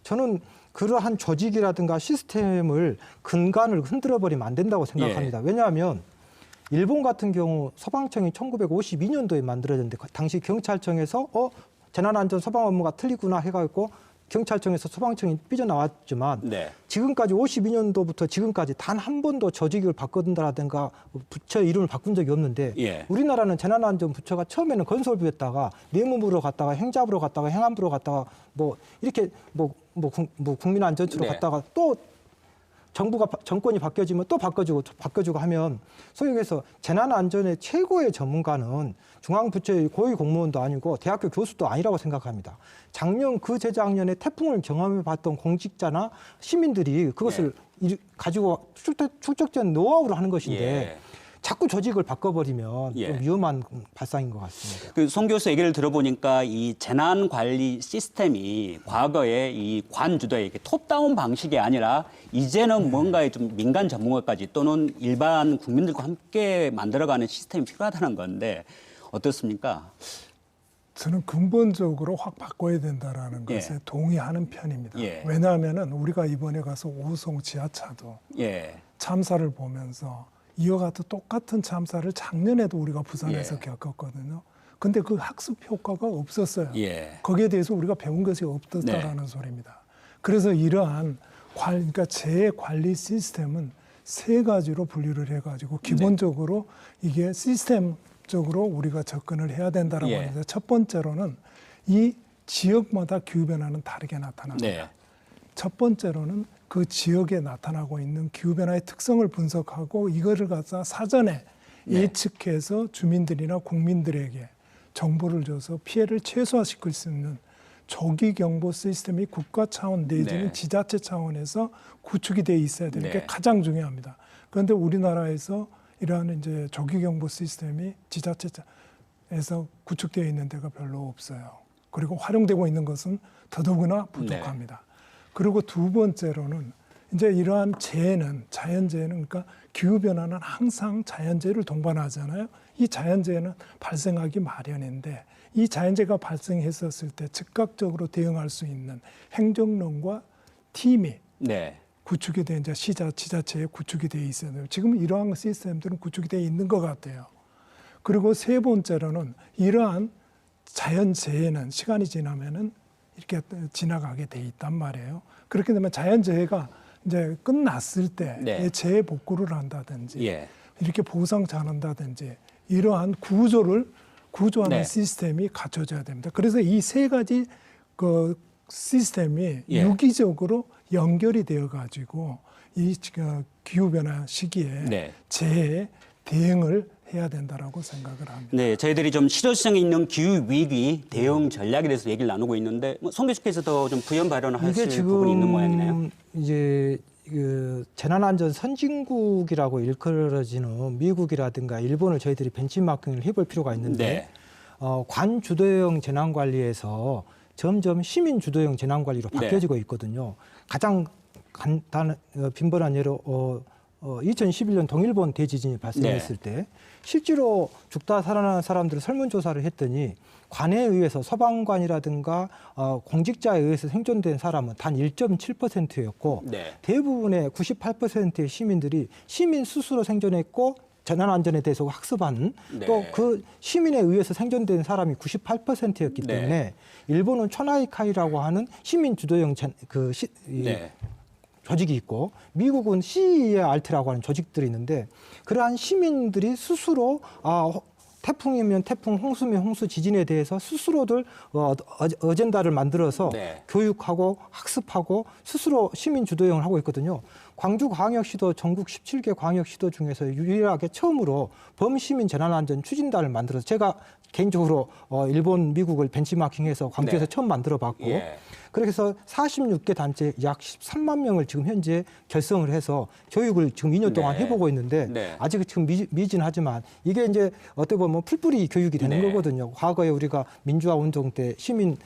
저는 그러한 조직이라든가 시스템을 근간을 흔들어버리면 안 된다고 생각합니다. 예. 왜냐하면 일본 같은 경우 소방청이 1952년도에 만들어졌는데 당시 경찰청에서 재난안전 소방 업무가 틀리구나 해가지고 경찰청에서 소방청이 삐져나왔지만 네. 지금까지 52년도부터 지금까지 단 한 번도 조직을 바꾼다라든가 부처 이름을 바꾼 적이 없는데 예. 우리나라는 재난안전부처가 처음에는 건설부였다가 내무부로 갔다가 행자부로 갔다가 행안부로 갔다가 뭐 이렇게 뭐 국민안전처로 네. 갔다가 또 정권이 바뀌어지면 또 바꿔주고 하면 소위 얘기해서 재난안전의 최고의 전문가는 중앙부처의 고위 공무원도 아니고 대학교 교수도 아니라고 생각합니다. 작년 재작년에 태풍을 경험해봤던 공직자나 시민들이 그것을 가지고 축적된 노하우를 하는 것인데 예. 자꾸 조직을 바꿔버리면 예. 좀 위험한 발상인 것 같습니다. 그 송 교수 얘기를 들어보니까 이 재난 관리 시스템이 과거에 이 관주도의 이렇게 톱다운 방식이 아니라 이제는 뭔가에 좀 민간 전문가까지 또는 일반 국민들과 함께 만들어가는 시스템이 필요하다는 건데 어떻습니까? 저는 근본적으로 확 바꿔야 된다라는 예. 것에 동의하는 편입니다. 예. 왜냐하면은 우리가 이번에 가서 오송 지하차도 예. 참사를 보면서 이와 같은 똑같은 참사를 작년에도 우리가 부산에서 예. 겪었거든요. 근데 그 학습 효과가 없었어요. 예. 거기에 대해서 우리가 배운 것이 없었다라는 소리입니다. 그래서 이러한 그러니까 재해 관리 시스템은 세 가지로 분류를 해가지고 기본적으로 이게 시스템적으로 우리가 접근을 해야 된다라고 예. 하는데 첫 번째로는 이 지역마다 기후 변화는 다르게 나타납니다. 네. 첫 번째로는 그 지역에 나타나고 있는 기후 변화의 특성을 분석하고 이거를 갖다 사전에 예측해서 주민들이나 국민들에게 정보를 줘서 피해를 최소화시킬 수 있는 조기 경보 시스템이 국가 차원 내지는 네. 지자체 차원에서 구축이 돼 있어야 되는 게 네. 가장 중요합니다. 그런데 우리나라에서 이러한 이제 조기 경보 시스템이 지자체에서 구축되어 있는 데가 별로 없어요. 그리고 활용되고 있는 것은 더더구나 부족합니다. 그리고 두 번째로는 이제 이러한 재해는 자연재해는 그러니까 기후변화는 항상 자연재해를 동반하잖아요. 이 자연재해는 발생하기 마련인데 이 자연재해가 발생했었을 때 즉각적으로 대응할 수 있는 행정론과 팀이 네. 구축이 된 이제 지자체에 구축이 돼 있어요. 지금 이러한 시스템들은 구축이 돼 있는 것 같아요. 그리고 세 번째로는 이러한 자연재해는 시간이 지나면은 이렇게 지나가게 돼 있단 말이에요. 그렇게 되면 자연재해가 이제 끝났을 때 네. 재해 복구를 한다든지 예. 이렇게 보상 잘한다든지 이러한 구조하는 네. 시스템이 갖춰져야 됩니다. 그래서 이 세 가지 그 시스템이 예. 유기적으로 연결이 되어 가지고 이 기후 변화 시기에 네. 재해 대응을 해야 된다라고 생각을 합니다. 네, 저희들이 좀 실효성 있는 기후 위기 대응 전략에 대해서 얘기를 나누고 있는데 송 교수께서도 좀 부연 발언을 이게 하실 부분이 있는 모양이네요. 지금 이제 그 재난안전 선진국이라고 일컬어지는 미국이라든가 일본을 저희들이 벤치마킹을 해볼 필요가 있는데 네. 관주도형 재난관리에서 점점 시민 주도형 재난관리로 바뀌어지고 있거든요. 가장 간단한 빈번한 예로 2011년 동일본 대지진이 발생했을 때 실제로 죽다 살아난 사람들을 설문조사를 했더니 관에 의해서 소방관이라든가 공직자에 의해서 생존된 사람은 단 1.7%였고 네. 대부분의 98%의 시민들이 시민 스스로 생존했고 재난안전에 대해서 학습한 네. 또 그 시민에 의해서 생존된 사람이 98%였기 네. 때문에 일본은 초나이카이라고 하는 시민 주도형 네. 조직이 있고 미국은 CERT라고 하는 조직들이 있는데 그러한 시민들이 스스로 태풍이면 태풍, 홍수면 홍수, 지진에 대해서 스스로들 어젠다를 만들어서 네. 교육하고 학습하고 스스로 시민 주도형을 하고 있거든요. 광주광역시도 전국 17개 광역시도 중에서 유일하게 처음으로 범시민 재난안전 추진단을 만들어서 제가 개인적으로 일본, 미국을 벤치마킹해서 광주에서 네. 처음 만들어봤고 예. 그렇게 해서 46개 단체 약 13만 명을 지금 현재 결성을 해서 교육을 지금 2년 동안 네. 해보고 있는데 네. 아직 지금 미진하지만 이게 이제 어떻게 보면 풀뿌리 교육이 되는 네. 거거든요. 과거에 우리가 민주화 운동 때 시민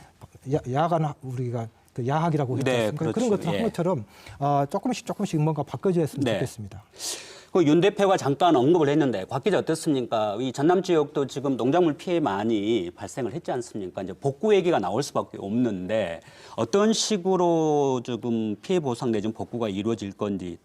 야간 우리가 그 야학이라고 했지 네, 않습니까? 그렇죠. 그런 것들 예. 한 것처럼 조금씩 뭔가 바꿔졌으면 네. 좋겠습니다. 그 윤 대표가 잠깐 언급을 했는데 곽 기자 어떻습니까? 이 전남 지역도 지금 농작물 피해 많이 발생을 했지 않습니까? 이제 복구 얘기가 나올 수밖에 없는데 어떤 식으로 조금 피해 보상 내지는 복구가 이루어질 건지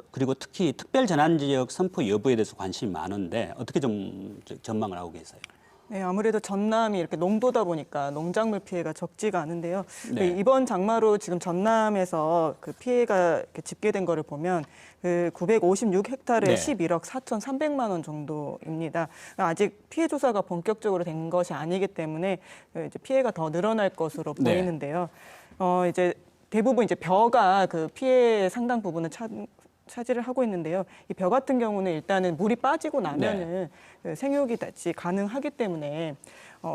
그리고 특히 특별 재난 지역 선포 여부에 대해서 관심이 많은데 어떻게 좀 전망을 하고 계세요? 네, 아무래도 전남이 이렇게 농도다 보니까 농작물 피해가 적지가 않은데요. 네. 이번 장마로 지금 전남에서 그 피해가 이렇게 집계된 거를 보면 그 956헥타르에 네. 11억 4,300만 원 정도입니다. 아직 피해 조사가 본격적으로 된 것이 아니기 때문에 이제 피해가 더 늘어날 것으로 네. 보이는데요. 이제 대부분 이제 벼가 그 피해 상당 부분을 차지를 하고 있는데요. 이 벼 같은 경우는 일단은 물이 빠지고 나면은 그 생육이 다시 가능하기 때문에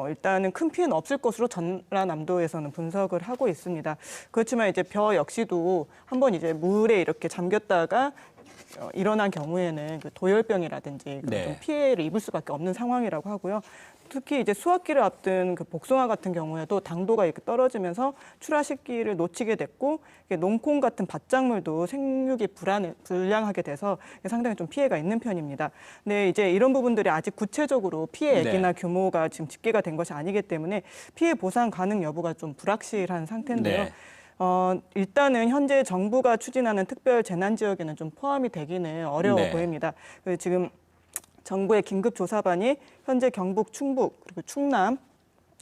일단은 큰 피해는 없을 것으로 전라남도에서는 분석을 하고 있습니다. 그렇지만 이제 벼 역시도 한번 이제 물에 이렇게 잠겼다가 일어난 경우에는 그 도열병이라든지 그런 네. 좀 피해를 입을 수밖에 없는 상황이라고 하고요. 특히 이제 수확기를 앞둔 그 복숭아 같은 경우에도 당도가 이렇게 떨어지면서 출하 시기를 놓치게 됐고 농콩 같은 밭작물도 생육이 불량하게 돼서 상당히 좀 피해가 있는 편입니다. 근데 이제 이런 부분들이 아직 구체적으로 피해액이나 네. 규모가 지금 집계가 된 것이 아니기 때문에 피해 보상 가능 여부가 좀 불확실한 상태인데요. 네. 일단은 현재 정부가 추진하는 특별 재난 지역에는 좀 포함이 되기는 어려워 네. 보입니다. 지금 정부의 긴급 조사반이 현재 경북, 충북, 그리고 충남,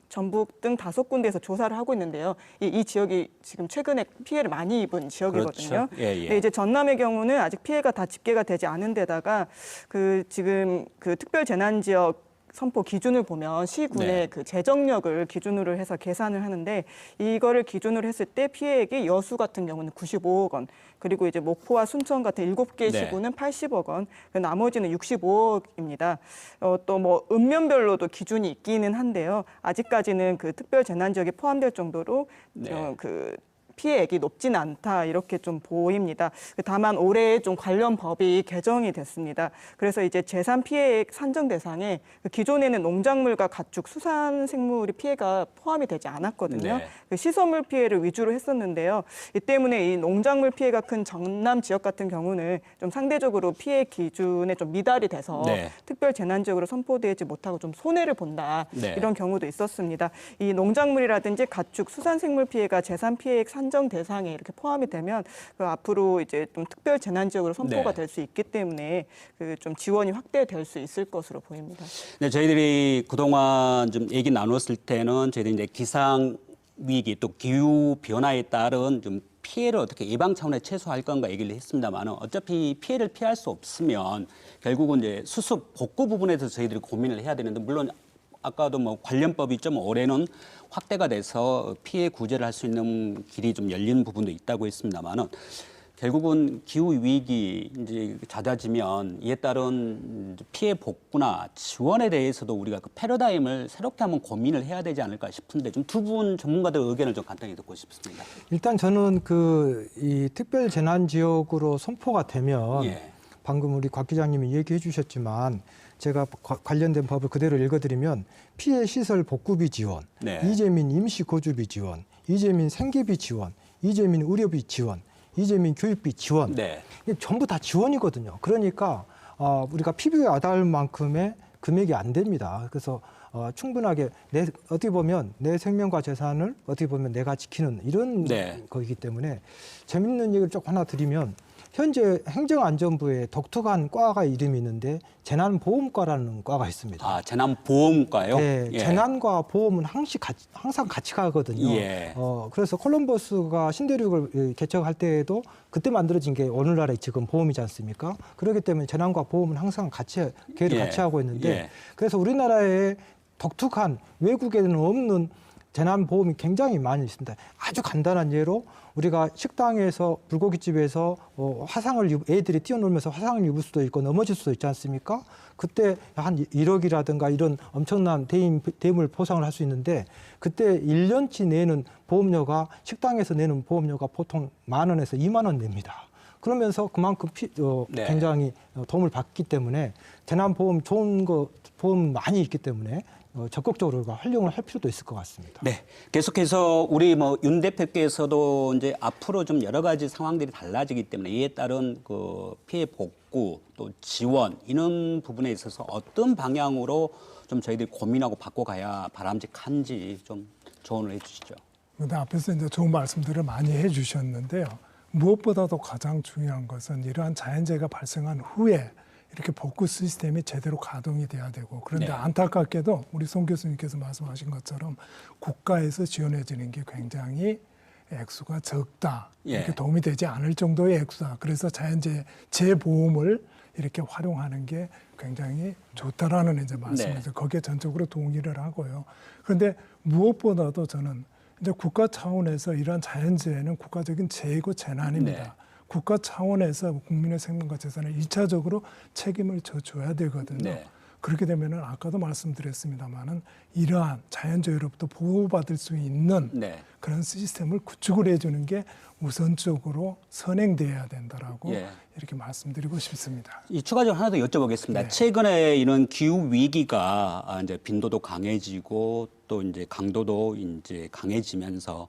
전북 등 5군데에서 조사를 하고 있는데요. 이 지역이 지금 최근에 피해를 많이 입은 지역이거든요. 그렇죠. 예, 예. 근데 이제 전남의 경우는 아직 피해가 다 집계가 되지 않은 데다가 지금 그 특별 재난 지역 선포 기준을 보면 시군의 네. 그 재정력을 기준으로 해서 계산을 하는데 이거를 기준으로 했을 때 피해액이 여수 같은 경우는 95억 원, 그리고 이제 목포와 순천 같은 7개 네. 시군은 80억 원, 나머지는 65억입니다. 또 뭐 읍면별로도 기준이 있기는 한데요. 아직까지는 그 특별 재난 지역에 포함될 정도로 네. 그 피해액이 높지는 않다 이렇게 좀 보입니다. 다만 올해 좀 관련 법이 개정이 됐습니다. 그래서 이제 재산 피해액 산정 대상에 기존에는 농작물과 가축, 수산생물이 피해가 포함이 되지 않았거든요. 네. 시설물 피해를 위주로 했었는데요. 이 때문에 이 농작물 피해가 큰 전남 지역 같은 경우는 좀 상대적으로 피해 기준에 좀 미달이 돼서 네. 특별 재난 지역으로 선포되지 못하고 좀 손해를 본다 네. 이런 경우도 있었습니다. 이 농작물이라든지 가축, 수산생물 피해가 재산 피해액 산정 대상에 이렇게 포함이 되면 앞으로 이제 좀 특별 재난 지역으로 선포가 네. 될 수 있기 때문에 좀 지원이 확대될 수 있을 것으로 보입니다. 네, 저희들이 그동안 좀 얘기 나눴을 때는 저희들이 이제 기상 위기 또 기후 변화에 따른 좀 피해를 어떻게 예방 차원에 최소화할 건가 얘기를 했습니다만 어차피 피해를 피할 수 없으면 결국은 이제 수습 복구 부분에서 저희들이 고민을 해야 되는데 물론 아까도 뭐 관련법이 좀 올해는 확대가 돼서 피해 구제를 할 수 있는 길이 좀 열린 부분도 있다고 했습니다만은 결국은 기후 위기 이제 잦아지면 이에 따른 피해 복구나 지원에 대해서도 우리가 그 패러다임을 새롭게 한번 고민을 해야 되지 않을까 싶은데 좀 두 분 전문가들 의견을 좀 간단히 듣고 싶습니다. 일단 저는 이 특별 재난 지역으로 선포가 되면 예. 방금 우리 곽 기자님이 얘기해 주셨지만 제가 관련된 법을 그대로 읽어드리면 피해 시설 복구비 지원, 네. 이재민 임시 거주비 지원, 이재민 생계비 지원, 이재민 의료비 지원, 이재민 교육비 지원. 네. 이게 전부 다 지원이거든요. 그러니까 우리가 피부에 와닿을 만큼의 금액이 안 됩니다. 그래서 충분하게 어떻게 보면 내 생명과 재산을 어떻게 보면 내가 지키는 이런 네. 거이기 때문에 재밌는 얘기를 쭉 하나 드리면 현재 행정안전부에 독특한 과가 이름이 있는데 재난보험과라는 과가 있습니다. 아, 재난보험과요? 네, 예. 재난과 보험은 항상 같이 가거든요. 예. 그래서 콜럼버스가 신대륙을 개척할 때에도 그때 만들어진 게 오늘날의 지금 보험이지 않습니까? 그렇기 때문에 재난과 보험은 항상 계획을 예. 같이 하고 있는데 예. 그래서 우리나라에 독특한 외국에는 없는 재난보험이 굉장히 많이 있습니다. 아주 간단한 예로 우리가 식당에서 불고기집에서 애들이 뛰어놀면서 화상을 입을 수도 있고 넘어질 수도 있지 않습니까? 그때 한 1억이라든가 이런 엄청난 대물 보상을 할 수 있는데 그때 1년치 내는 보험료가 식당에서 내는 보험료가 보통 10,000원에서 20,000원 냅니다. 그러면서 그만큼 네. 굉장히 도움을 받기 때문에 재난보험 좋은 거 보험 많이 있기 때문에 적극적으로 활용을 할 필요도 있을 것 같습니다. 네, 계속해서 우리 윤 대표께서도 이제 앞으로 좀 여러 가지 상황들이 달라지기 때문에 이에 따른 그 피해 복구 또 지원 이런 부분에 있어서 어떤 방향으로 좀 저희들이 고민하고 바꿔가야 바람직한지 좀 조언을 해주시죠. 근데 앞에서 이제 좋은 말씀들을 많이 해주셨는데요. 무엇보다도 가장 중요한 것은 이러한 자연재해가 발생한 후에 이렇게 복구 시스템이 제대로 가동이 돼야 되고 그런데 네. 안타깝게도 우리 송 교수님께서 말씀하신 것처럼 국가에서 지원해 주는 게 굉장히 액수가 적다. 예. 이렇게 도움이 되지 않을 정도의 액수다. 그래서 자연재해 재보험을 이렇게 활용하는 게 굉장히 좋다라는 이제 말씀이죠. 네. 거기에 전적으로 동의를 하고요. 그런데 무엇보다도 저는 이제 국가 차원에서 이러한 자연재해는 국가적인 재해고 재난입니다. 네. 국가 차원에서 국민의 생명과 재산을 1차적으로 책임을 져줘야 되거든요. 네. 그렇게 되면은 아까도 말씀드렸습니다만은 이러한 자연재해로부터 보호받을 수 있는 네. 그런 시스템을 구축을 해주는 게 우선적으로 선행돼야 된다라고 예. 이렇게 말씀드리고 싶습니다. 이 추가적으로 하나 더 여쭤보겠습니다. 네. 최근에 이런 기후 위기가 이제 빈도도 강해지고 또 이제 강도도 이제 강해지면서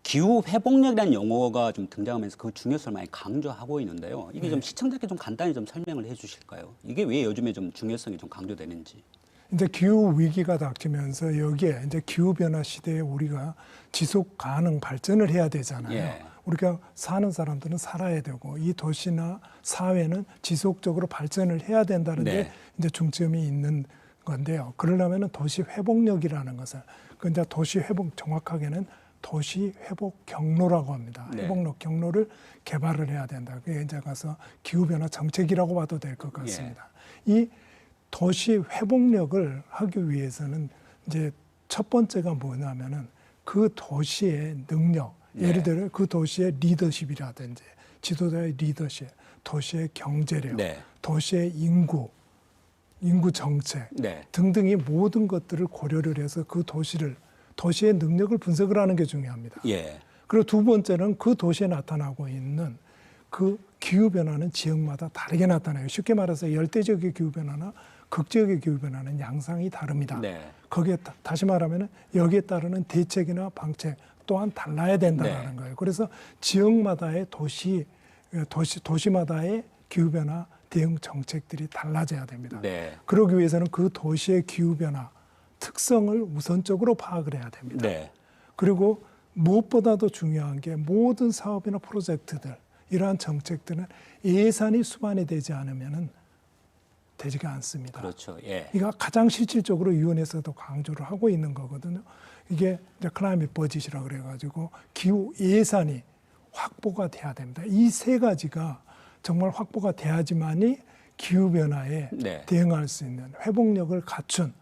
기후 회복력이라는 용어가 좀 등장하면서 그 중요성을 많이 강조하고 있는데요. 이게 좀 시청자께 좀 간단히 좀 설명을 해주실까요? 이게 왜 요즘에 좀 중요성이 좀 강조되는지. 이제 기후 위기가 닥치면서 여기에 이제 기후 변화 시대에 우리가 지속 가능 발전을 해야 되잖아요. 예. 우리가 사는 사람들은 살아야 되고 이 도시나 사회는 지속적으로 발전을 해야 된다는 네. 게 이제 중점이 있는 건데요. 그러려면은 도시 회복력이라는 것을 그 이제 도시 회복 정확하게는 도시 회복 경로라고 합니다. 네. 회복력 경로를 개발을 해야 된다. 그게 이제 가서 기후 변화 정책이라고 봐도 될 것 같습니다. 이 도시 회복력을 하기 위해서는 이제 첫 번째가 뭐냐면은 그 도시의 능력, 예를 들어 그 도시의 리더십이라든지 지도자의 리더십, 도시의 경제력, 네. 도시의 인구 정책 네. 등등의 모든 것들을 고려를 해서 그 도시의 능력을 분석을 하는 게 중요합니다. 예. 그리고 두 번째는 그 도시에 나타나고 있는 그 기후 변화는 지역마다 다르게 나타나요. 쉽게 말해서 열대적의 기후 변화나 극지역의 기후 변화는 양상이 다릅니다. 네. 거기에 다시 말하면 여기에 따르는 대책이나 방책 또한 달라야 된다는 거예요. 그래서 지역마다의 도시마다의 기후 변화 대응 정책들이 달라져야 됩니다. 네. 그러기 위해서는 그 도시의 기후 변화 특성을 우선적으로 파악을 해야 됩니다. 네. 그리고 무엇보다도 중요한 게 모든 사업이나 프로젝트들 이러한 정책들은 예산이 수반이 되지 않으면은 되지가 않습니다. 그렇죠. 예. 이가 가장 실질적으로 위원회에서도 강조를 하고 있는 거거든요. 이게 이제 클라이밋 버짓이라 그래가지고 기후 예산이 확보가 돼야 됩니다. 이 세 가지가 정말 확보가 돼야지만이 기후 변화에 네. 대응할 수 있는 회복력을 갖춘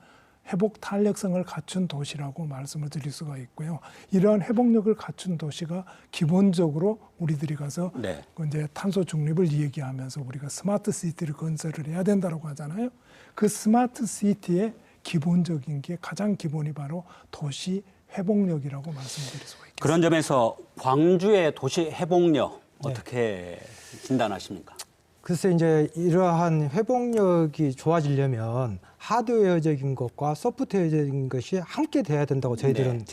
회복 탄력성을 갖춘 도시라고 말씀을 드릴 수가 있고요. 이러한 회복력을 갖춘 도시가 기본적으로 우리들이 가서 네. 이제 탄소 중립을 얘기하면서 우리가 스마트 시티를 건설을 해야 된다고 하잖아요. 그 스마트 시티의 기본적인 게 가장 기본이 바로 도시 회복력이라고 말씀드릴 수가 있겠습니다. 그런 점에서 광주의 도시 회복력 어떻게 진단하십니까? 글쎄 이제 이러한 회복력이 좋아지려면 하드웨어적인 것과 소프트웨어적인 것이 함께 돼야 된다고 저희들은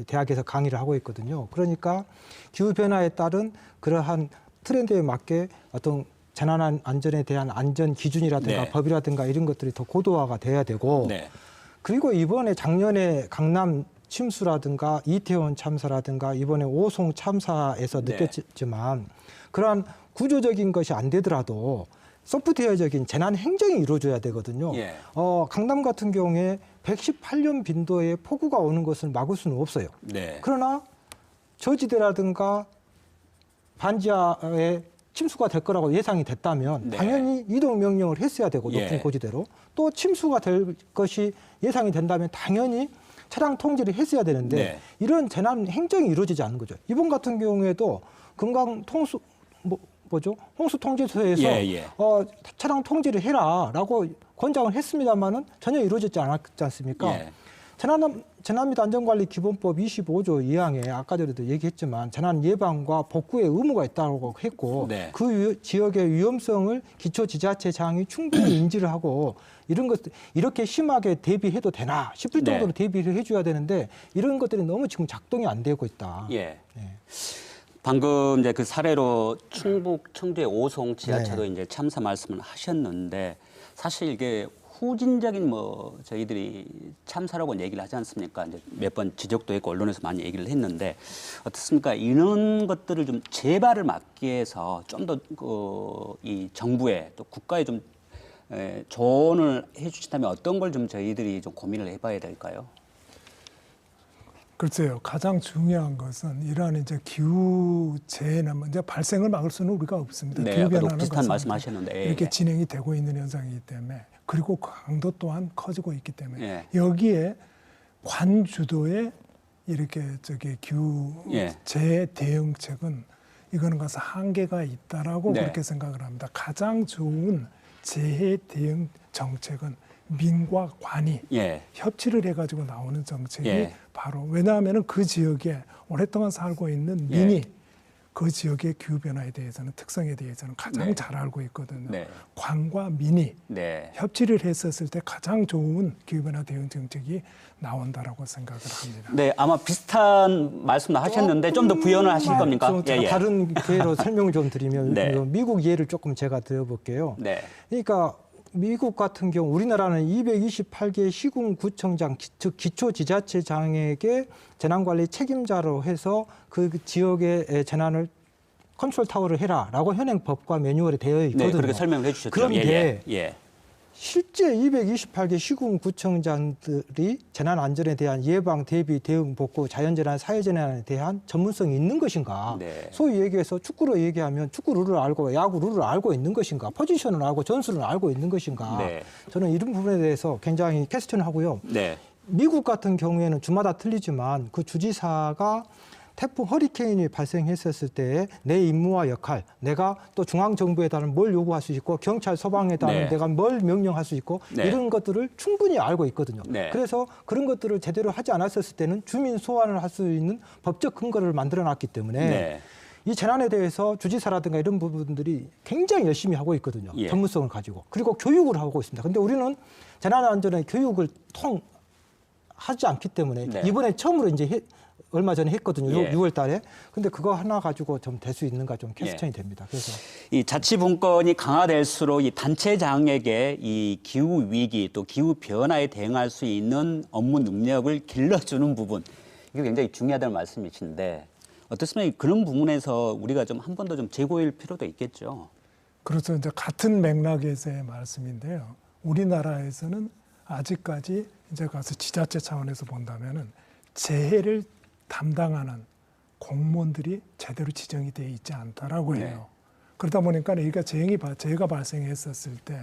대학에서 강의를 하고 있거든요. 그러니까 기후 변화에 따른 그러한 트렌드에 맞게 어떤 재난 안전에 대한 안전 기준이라든가 네. 법이라든가 이런 것들이 더 고도화가 돼야 되고 네. 그리고 이번에 작년에 강남 침수라든가 이태원 참사라든가 이번에 오송 참사에서 네. 느꼈지만 그러한 구조적인 것이 안 되더라도 소프트웨어적인 재난 행정이 이루어져야 되거든요. 예. 강남 같은 경우에 118년 빈도의 폭우가 오는 것을 막을 수는 없어요. 네. 그러나 저지대라든가 반지하에 침수가 될 거라고 예상이 됐다면 네. 당연히 이동 명령을 했어야 되고 높은 예. 고지대로 또 침수가 될 것이 예상이 된다면 당연히 차량 통제를 했어야 되는데 네. 이런 재난 행정이 이루어지지 않는 거죠. 이번 같은 경우에도 금강 홍수 통제소에서 예. 차량 통제를 해라라고 권장을 했습니다만은 전혀 이루어지지 않았지 않습니까? 예. 재난 및 안전관리 기본법 25조 2항에 아까 전에도 얘기했지만 재난 예방과 복구의 의무가 있다고 했고 네. 그 지역의 위험성을 기초지자체장이 충분히 인지를 하고 이런 것들 이렇게 심하게 대비해도 되나 싶을 네. 정도로 대비를 해줘야 되는데 이런 것들이 너무 지금 작동이 안 되고 있다. 예. 예. 방금 이제 그 사례로 충북 청주의 오송 지하차도 네. 이제 참사 말씀을 하셨는데 사실 이게 후진적인 저희들이 참사라고 얘기를 하지 않습니까? 이제 몇 번 지적도 했고 언론에서 많이 얘기를 했는데 어떻습니까? 이런 것들을 좀 재발을 막기 위해서 좀 더 이 정부에 또 국가에 좀 조언을 해주신다면 어떤 걸 좀 저희들이 좀 고민을 해봐야 될까요? 글쎄요, 가장 중요한 것은 이러한 이제 기후 재해는 이제 발생을 막을 수는 우리가 없습니다. 네, 기후 아까도 변화는 비슷한 것은 말씀하셨는데 이렇게 예. 진행이 되고 있는 현상이기 때문에 그리고 강도 또한 커지고 있기 때문에 예. 여기에 관 주도의 이렇게 기후 예. 재해 대응책은 이거는 가서 한계가 있다라고 네. 그렇게 생각을 합니다. 가장 좋은 재해 대응 정책은 민과 관이 예. 협치를 해가지고 나오는 정책이 예. 바로 왜냐하면 그 지역에 오랫동안 살고 있는 민이 그 지역의 기후 변화에 대해서는 특성에 대해서는 가장 네. 잘 알고 있거든요. 네. 관과 민이 네. 협치를 했었을 때 가장 좋은 기후 변화 대응 정책이 나온다라고 생각을 합니다. 네, 아마 비슷한 말씀 하셨는데 좀 더 부연을 하실 겁니까? 좀 다른 계로 설명을 좀 드리면 네. 미국 예를 조금 제가 드려볼게요. 네. 그러니까 미국 같은 경우 우리나라는 228개 시군구청장 즉 기초지자체장에게 재난관리 책임자로 해서 그 지역의 재난을 컨트롤 타워를 해라라고 현행 법과 매뉴얼에 되어 있거든요. 네, 그렇게 설명을 해주셨죠. 그런데 예. 실제 228개 시군구청장들이 재난 안전에 대한 예방, 대비, 대응, 복구, 자연재난, 사회재난에 대한 전문성이 있는 것인가? 네. 소위 얘기해서 축구로 얘기하면 축구 룰을 알고 야구 룰을 알고 있는 것인가? 포지션을 알고 전술을 알고 있는 것인가? 네. 저는 이런 부분에 대해서 굉장히 퀘스천하고요. 네. 미국 같은 경우에는 주마다 틀리지만 그 주지사가 태풍 허리케인이 발생했었을 때 내 임무와 역할, 내가 또 중앙정부에다는 뭘 요구할 수 있고 경찰, 소방에다는 네. 내가 뭘 명령할 수 있고 네. 이런 것들을 충분히 알고 있거든요. 네. 그래서 그런 것들을 제대로 하지 않았을 때는 주민 소환을 할 수 있는 법적 근거를 만들어놨기 때문에 네. 이 재난에 대해서 주지사라든가 이런 부분들이 굉장히 열심히 하고 있거든요. 예. 전문성을 가지고. 그리고 교육을 하고 있습니다. 근데 우리는 재난안전의 교육을 하지 않기 때문에 네. 이번에 처음으로 이제 얼마 전에 했거든요. 예. 6월 달에. 근데 그거 하나 가지고 좀 될 수 있는가 좀 퀘스천이 예. 됩니다. 그래서 이 자치분권이 강화될수록 이 단체장에게 이 기후 위기 또 기후 변화에 대응할 수 있는 업무 능력을 길러주는 부분 이게 굉장히 중요하다는 말씀이신데 어떻습니까? 그런 부분에서 우리가 좀 한 번 더 좀 재고일 필요도 있겠죠. 그렇죠. 이제 같은 맥락에서의 말씀인데요. 우리나라에서는 아직까지 이제 가서 지자체 차원에서 본다면은 재해를 담당하는 공무원들이 제대로 지정이 되어 있지 않다라고 해요. 네. 그러다 보니까 여기가 재해가 발생했었을 때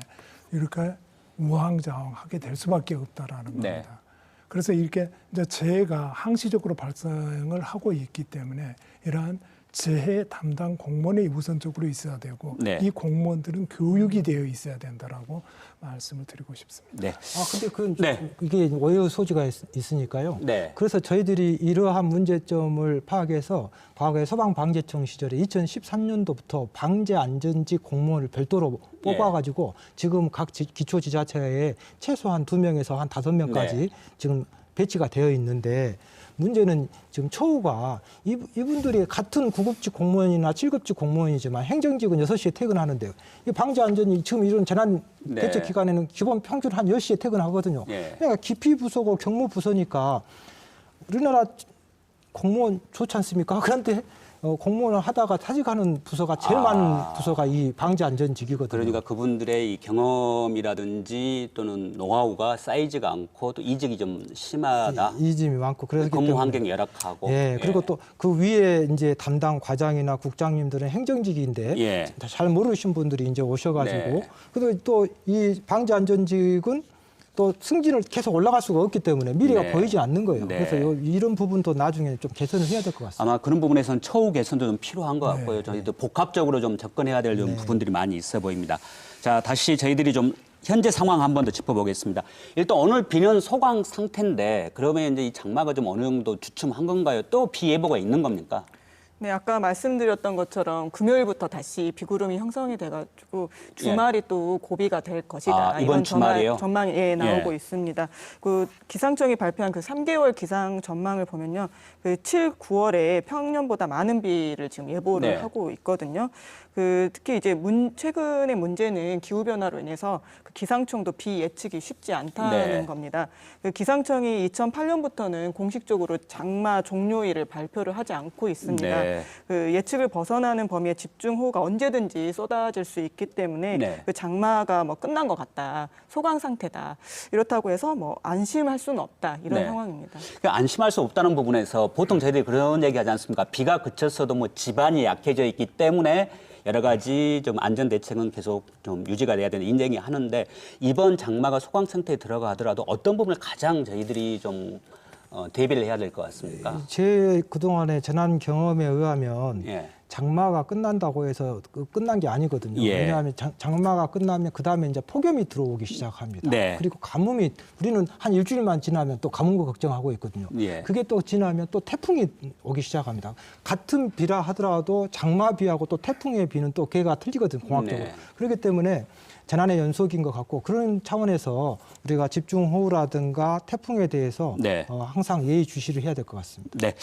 이렇게 우왕좌왕하게 될 수밖에 없다라는 네. 겁니다. 그래서 이렇게 이제 재해가 항시적으로 발생을 하고 있기 때문에 이러한 재해 담당 공무원이 우선적으로 있어야 되고 네. 이 공무원들은 교육이 되어 있어야 된다라고 말씀을 드리고 싶습니다. 네. 근데 그 네. 이게 오해 소지가 있으니까요. 네. 그래서 저희들이 이러한 문제점을 파악해서 과거에 소방방재청 시절에 2013년도부터 방재안전직 공무원을 별도로 뽑아가지고 지금 각 기초지자체에 최소한 2명에서 한 5명까지 네. 지금 배치가 되어 있는데 문제는 지금 처우가 이분들이 같은 9급직 공무원이나 7급직 공무원이지만 행정직은 6시에 퇴근하는데요. 이 방재안전이 지금 이런 재난 대책 네. 기간에는 기본 평균 한 10시에 퇴근하거든요. 예. 그러니까 기피부서고 경무부서니까 우리나라 공무원 좋지 않습니까? 그런데 공무원을 하다가 사직하는 부서가 제일 많은 부서가 이 방재안전직이거든요. 그러니까 그분들의 이 경험이라든지 또는 노하우가 쌓이지가 않고 또 이직이 좀 심하다. 이짐이 많고 그래서 근무 환경이 열악하고. 예, 그리고 또 그 위에 이제 담당 과장이나 국장님들은 행정직인데 예. 잘 모르신 분들이 이제 오셔가지고 네. 그리고 또 이 방재안전직은 또 승진을 계속 올라갈 수가 없기 때문에 미래가 네. 보이지 않는 거예요. 네. 그래서 이런 부분도 나중에 좀 개선을 해야 될 것 같습니다. 아마 그런 부분에서는 처우 개선도 좀 필요한 것 같고요. 네. 저희도 복합적으로 좀 접근해야 될 좀 부분들이 많이 있어 보입니다. 자, 다시 저희들이 좀 현재 상황 한 번 더 짚어보겠습니다. 일단 오늘 비는 소강 상태인데 그러면 이제 이 장마가 좀 어느 정도 주춤한 건가요? 또 비 예보가 있는 겁니까? 네, 아까 말씀드렸던 것처럼 금요일부터 다시 비구름이 형성이 돼가지고 주말이 또 고비가 될 것이다. 이번 주말이요? 전망이 나오고 예. 있습니다. 그 기상청이 발표한 그 3개월 기상 전망을 보면요, 그 7, 9월에 평년보다 많은 비를 지금 예보를 네. 하고 있거든요. 그 특히 이제 최근의 문제는 기후 변화로 인해서 그 기상청도 비 예측이 쉽지 않다는 네. 겁니다. 그 기상청이 2008년부터는 공식적으로 장마 종료일을 발표를 하지 않고 있습니다. 네. 그 예측을 벗어나는 범위의 집중호우가 언제든지 쏟아질 수 있기 때문에 네. 그 장마가 뭐 끝난 것 같다, 소강 상태다 이렇다고 해서 뭐 안심할 수는 없다 이런 네. 상황입니다. 그러니까 안심할 수 없다는 부분에서 보통 저희들이 그런 얘기하지 않습니까? 비가 그쳤어도 뭐 지반이 약해져 있기 때문에 여러 가지 좀 안전 대책은 계속 좀 유지가 돼야 되는 인정이 하는데 이번 장마가 소강 상태에 들어가더라도 어떤 부분을 가장 저희들이 좀 대비를 해야 될 것 같습니까? 제 그동안의 재난 경험에 의하면 예. 장마가 끝난다고 해서 끝난 게 아니거든요. 예. 왜냐하면 장마가 끝나면 그다음에 이제 폭염이 들어오기 시작합니다. 네. 그리고 가뭄이 우리는 한 일주일만 지나면 또 가뭄 걱정하고 있거든요. 예. 그게 또 지나면 또 태풍이 오기 시작합니다. 같은 비라 하더라도 장마 비하고 또 태풍의 비는 또 개가 틀리거든요. 공학적으로. 네. 그렇기 때문에 재난의 연속인 것 같고 그런 차원에서 우리가 집중호우라든가 태풍에 대해서 네. 항상 예의주시를 해야 될 것 같습니다. 네.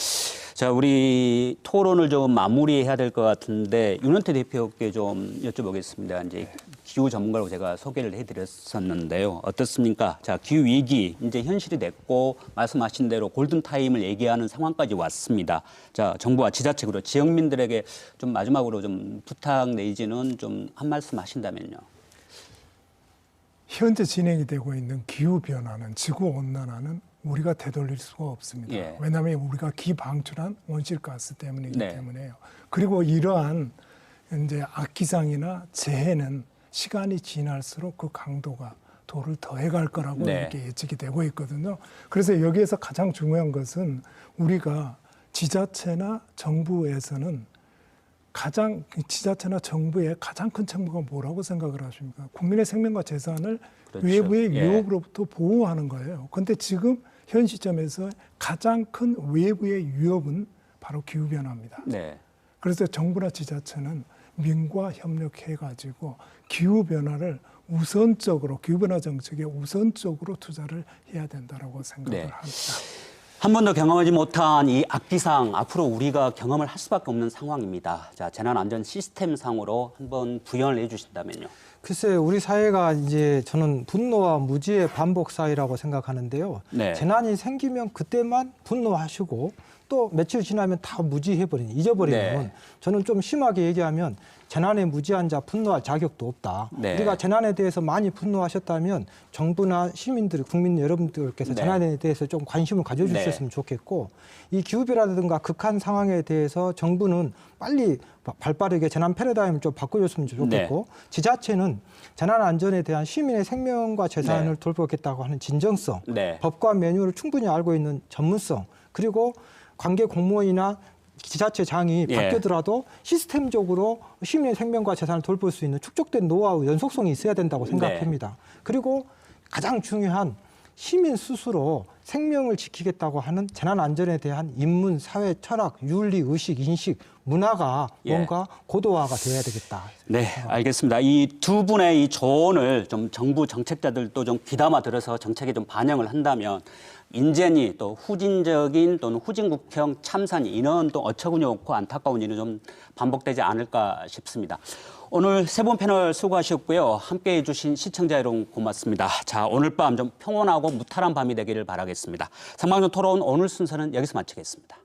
자, 우리 토론을 좀 마무리해야 될 것 같은데 윤원태 대표께 좀 여쭤보겠습니다. 이제 기후 전문가로 제가 소개를 해드렸었는데요. 어떻습니까? 자, 기후 위기 이제 현실이 됐고 말씀하신 대로 골든 타임을 얘기하는 상황까지 왔습니다. 자, 정부와 지자체 그리고 지역민들에게 좀 마지막으로 좀 부탁 내지는 좀 한 말씀 하신다면요. 현재 진행이 되고 있는 기후 변화는 지구 온난화는 우리가 되돌릴 수가 없습니다. 예. 왜냐하면 우리가 기방출한 온실가스 때문이기 네. 때문에요. 그리고 이러한 이제 악기상이나 재해는 시간이 지날수록 그 강도가 도를 더해갈 거라고 네. 이렇게 예측이 되고 있거든요. 그래서 여기에서 가장 중요한 것은 우리가 지자체나 정부에서는 지자체나 정부의 가장 큰 책무가 뭐라고 생각을 하십니까? 국민의 생명과 재산을 그렇죠. 외부의 예. 위협으로부터 보호하는 거예요. 그런데 지금 현 시점에서 가장 큰 외부의 위협은 바로 기후변화입니다. 네. 그래서 정부나 지자체는 민과 협력해가지고 기후변화를 우선적으로, 기후변화 정책에 우선적으로 투자를 해야 된다고 생각을 네. 합니다. 한 번도 경험하지 못한 이 악기상 앞으로 우리가 경험을 할 수밖에 없는 상황입니다. 자, 재난안전 시스템상으로 한번 부연을 해주신다면요. 글쎄 우리 사회가 이제 저는 분노와 무지의 반복 사회라고 생각하는데요. 네. 재난이 생기면 그때만 분노하시고 또 며칠 지나면 다 무지해버리는, 잊어버리면 네. 저는 좀 심하게 얘기하면 재난에 무지한 자 분노할 자격도 없다. 네. 우리가 재난에 대해서 많이 분노하셨다면 정부나 시민들, 국민 여러분들께서 네. 재난에 대해서 좀 관심을 가져주셨으면 좋겠고 이 기후변화라든가 극한 상황에 대해서 정부는 빨리 발빠르게 재난 패러다임을 좀 바꿔줬으면 좋겠고 지자체는 재난 안전에 대한 시민의 생명과 재산을 네. 돌보겠다고 하는 진정성, 네. 법과 매뉴얼을 충분히 알고 있는 전문성, 그리고 관계 공무원이나 지자체장이 예. 바뀌더라도 시스템적으로 시민의 생명과 재산을 돌볼 수 있는 축적된 노하우, 연속성이 있어야 된다고 생각합니다. 그리고 가장 중요한 시민 스스로 생명을 지키겠다고 하는 재난 안전에 대한 인문, 사회, 철학, 윤리, 의식, 인식, 문화가 예. 뭔가 고도화가 돼야 되겠다. 네, 알겠습니다. 이 두 분의 이 조언을 좀 정부 정책자들도 좀 귀담아 들어서 정책에 좀 반영을 한다면 인재니 또 후진적인 또는 후진국형 참사니 이런 또 어처구니 없고 안타까운 일은 좀 반복되지 않을까 싶습니다. 오늘 세 분 패널 수고하셨고요. 함께해 주신 시청자 여러분 고맙습니다. 자, 오늘 밤 좀 평온하고 무탈한 밤이 되기를 바라겠습니다. 상방전 토론 오늘 순서는 여기서 마치겠습니다.